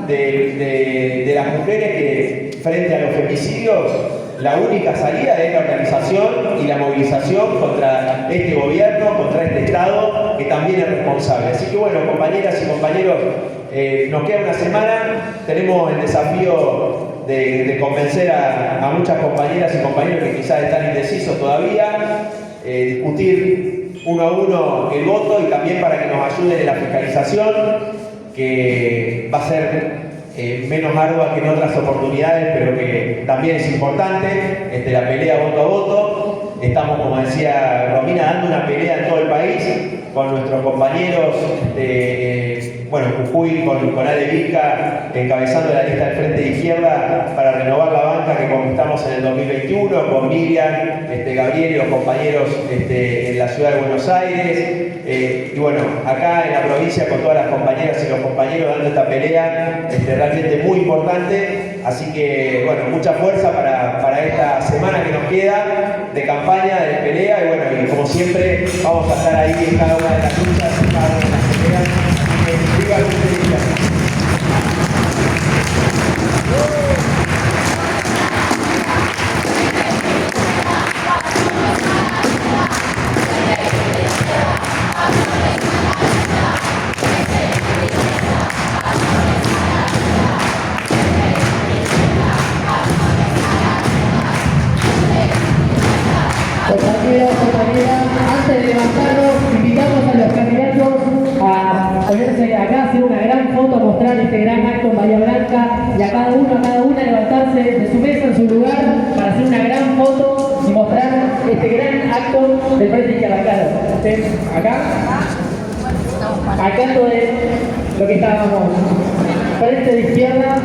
de las mujeres que, frente a los femicidios, la única salida es la organización y la movilización contra este gobierno, contra este Estado, que también es responsable. Así que bueno, compañeras y compañeros, nos queda una semana, tenemos el desafío de convencer a muchas compañeras y compañeros que quizás están indecisos todavía, discutir uno a uno el voto y también para que nos ayuden en la fiscalización, que va a ser menos ardua que en otras oportunidades, pero que también es importante, la pelea voto a voto. Estamos, como decía Romina, dando una pelea en todo el país con nuestros compañeros, bueno, Jujuy con Ale Vizca encabezando la lista del Frente de Izquierda para renovar la banca que conquistamos en el 2021, con Miriam, Gabriel y los compañeros en la ciudad de Buenos Aires, y bueno, acá en la provincia con todas las compañeras y los compañeros dando esta pelea realmente muy importante. Así que bueno, mucha fuerza para esta semana que nos queda de campaña, de pelea, y bueno, y como siempre vamos a estar ahí en cada una de las luchas, en cada una de las peleas. ¡Viva el Frente! Compañeras, antes de levantarnos, invitamos a los candidatos a ponerse acá, hacer una gran foto, mostrar este gran acto en Bahía Blanca, y a cada una levantarse de su mesa en su lugar para hacer una gran foto y mostrar este gran acto del Frente Izquierda. Claro, acá todo es lo que estábamos, Frente de Izquierda.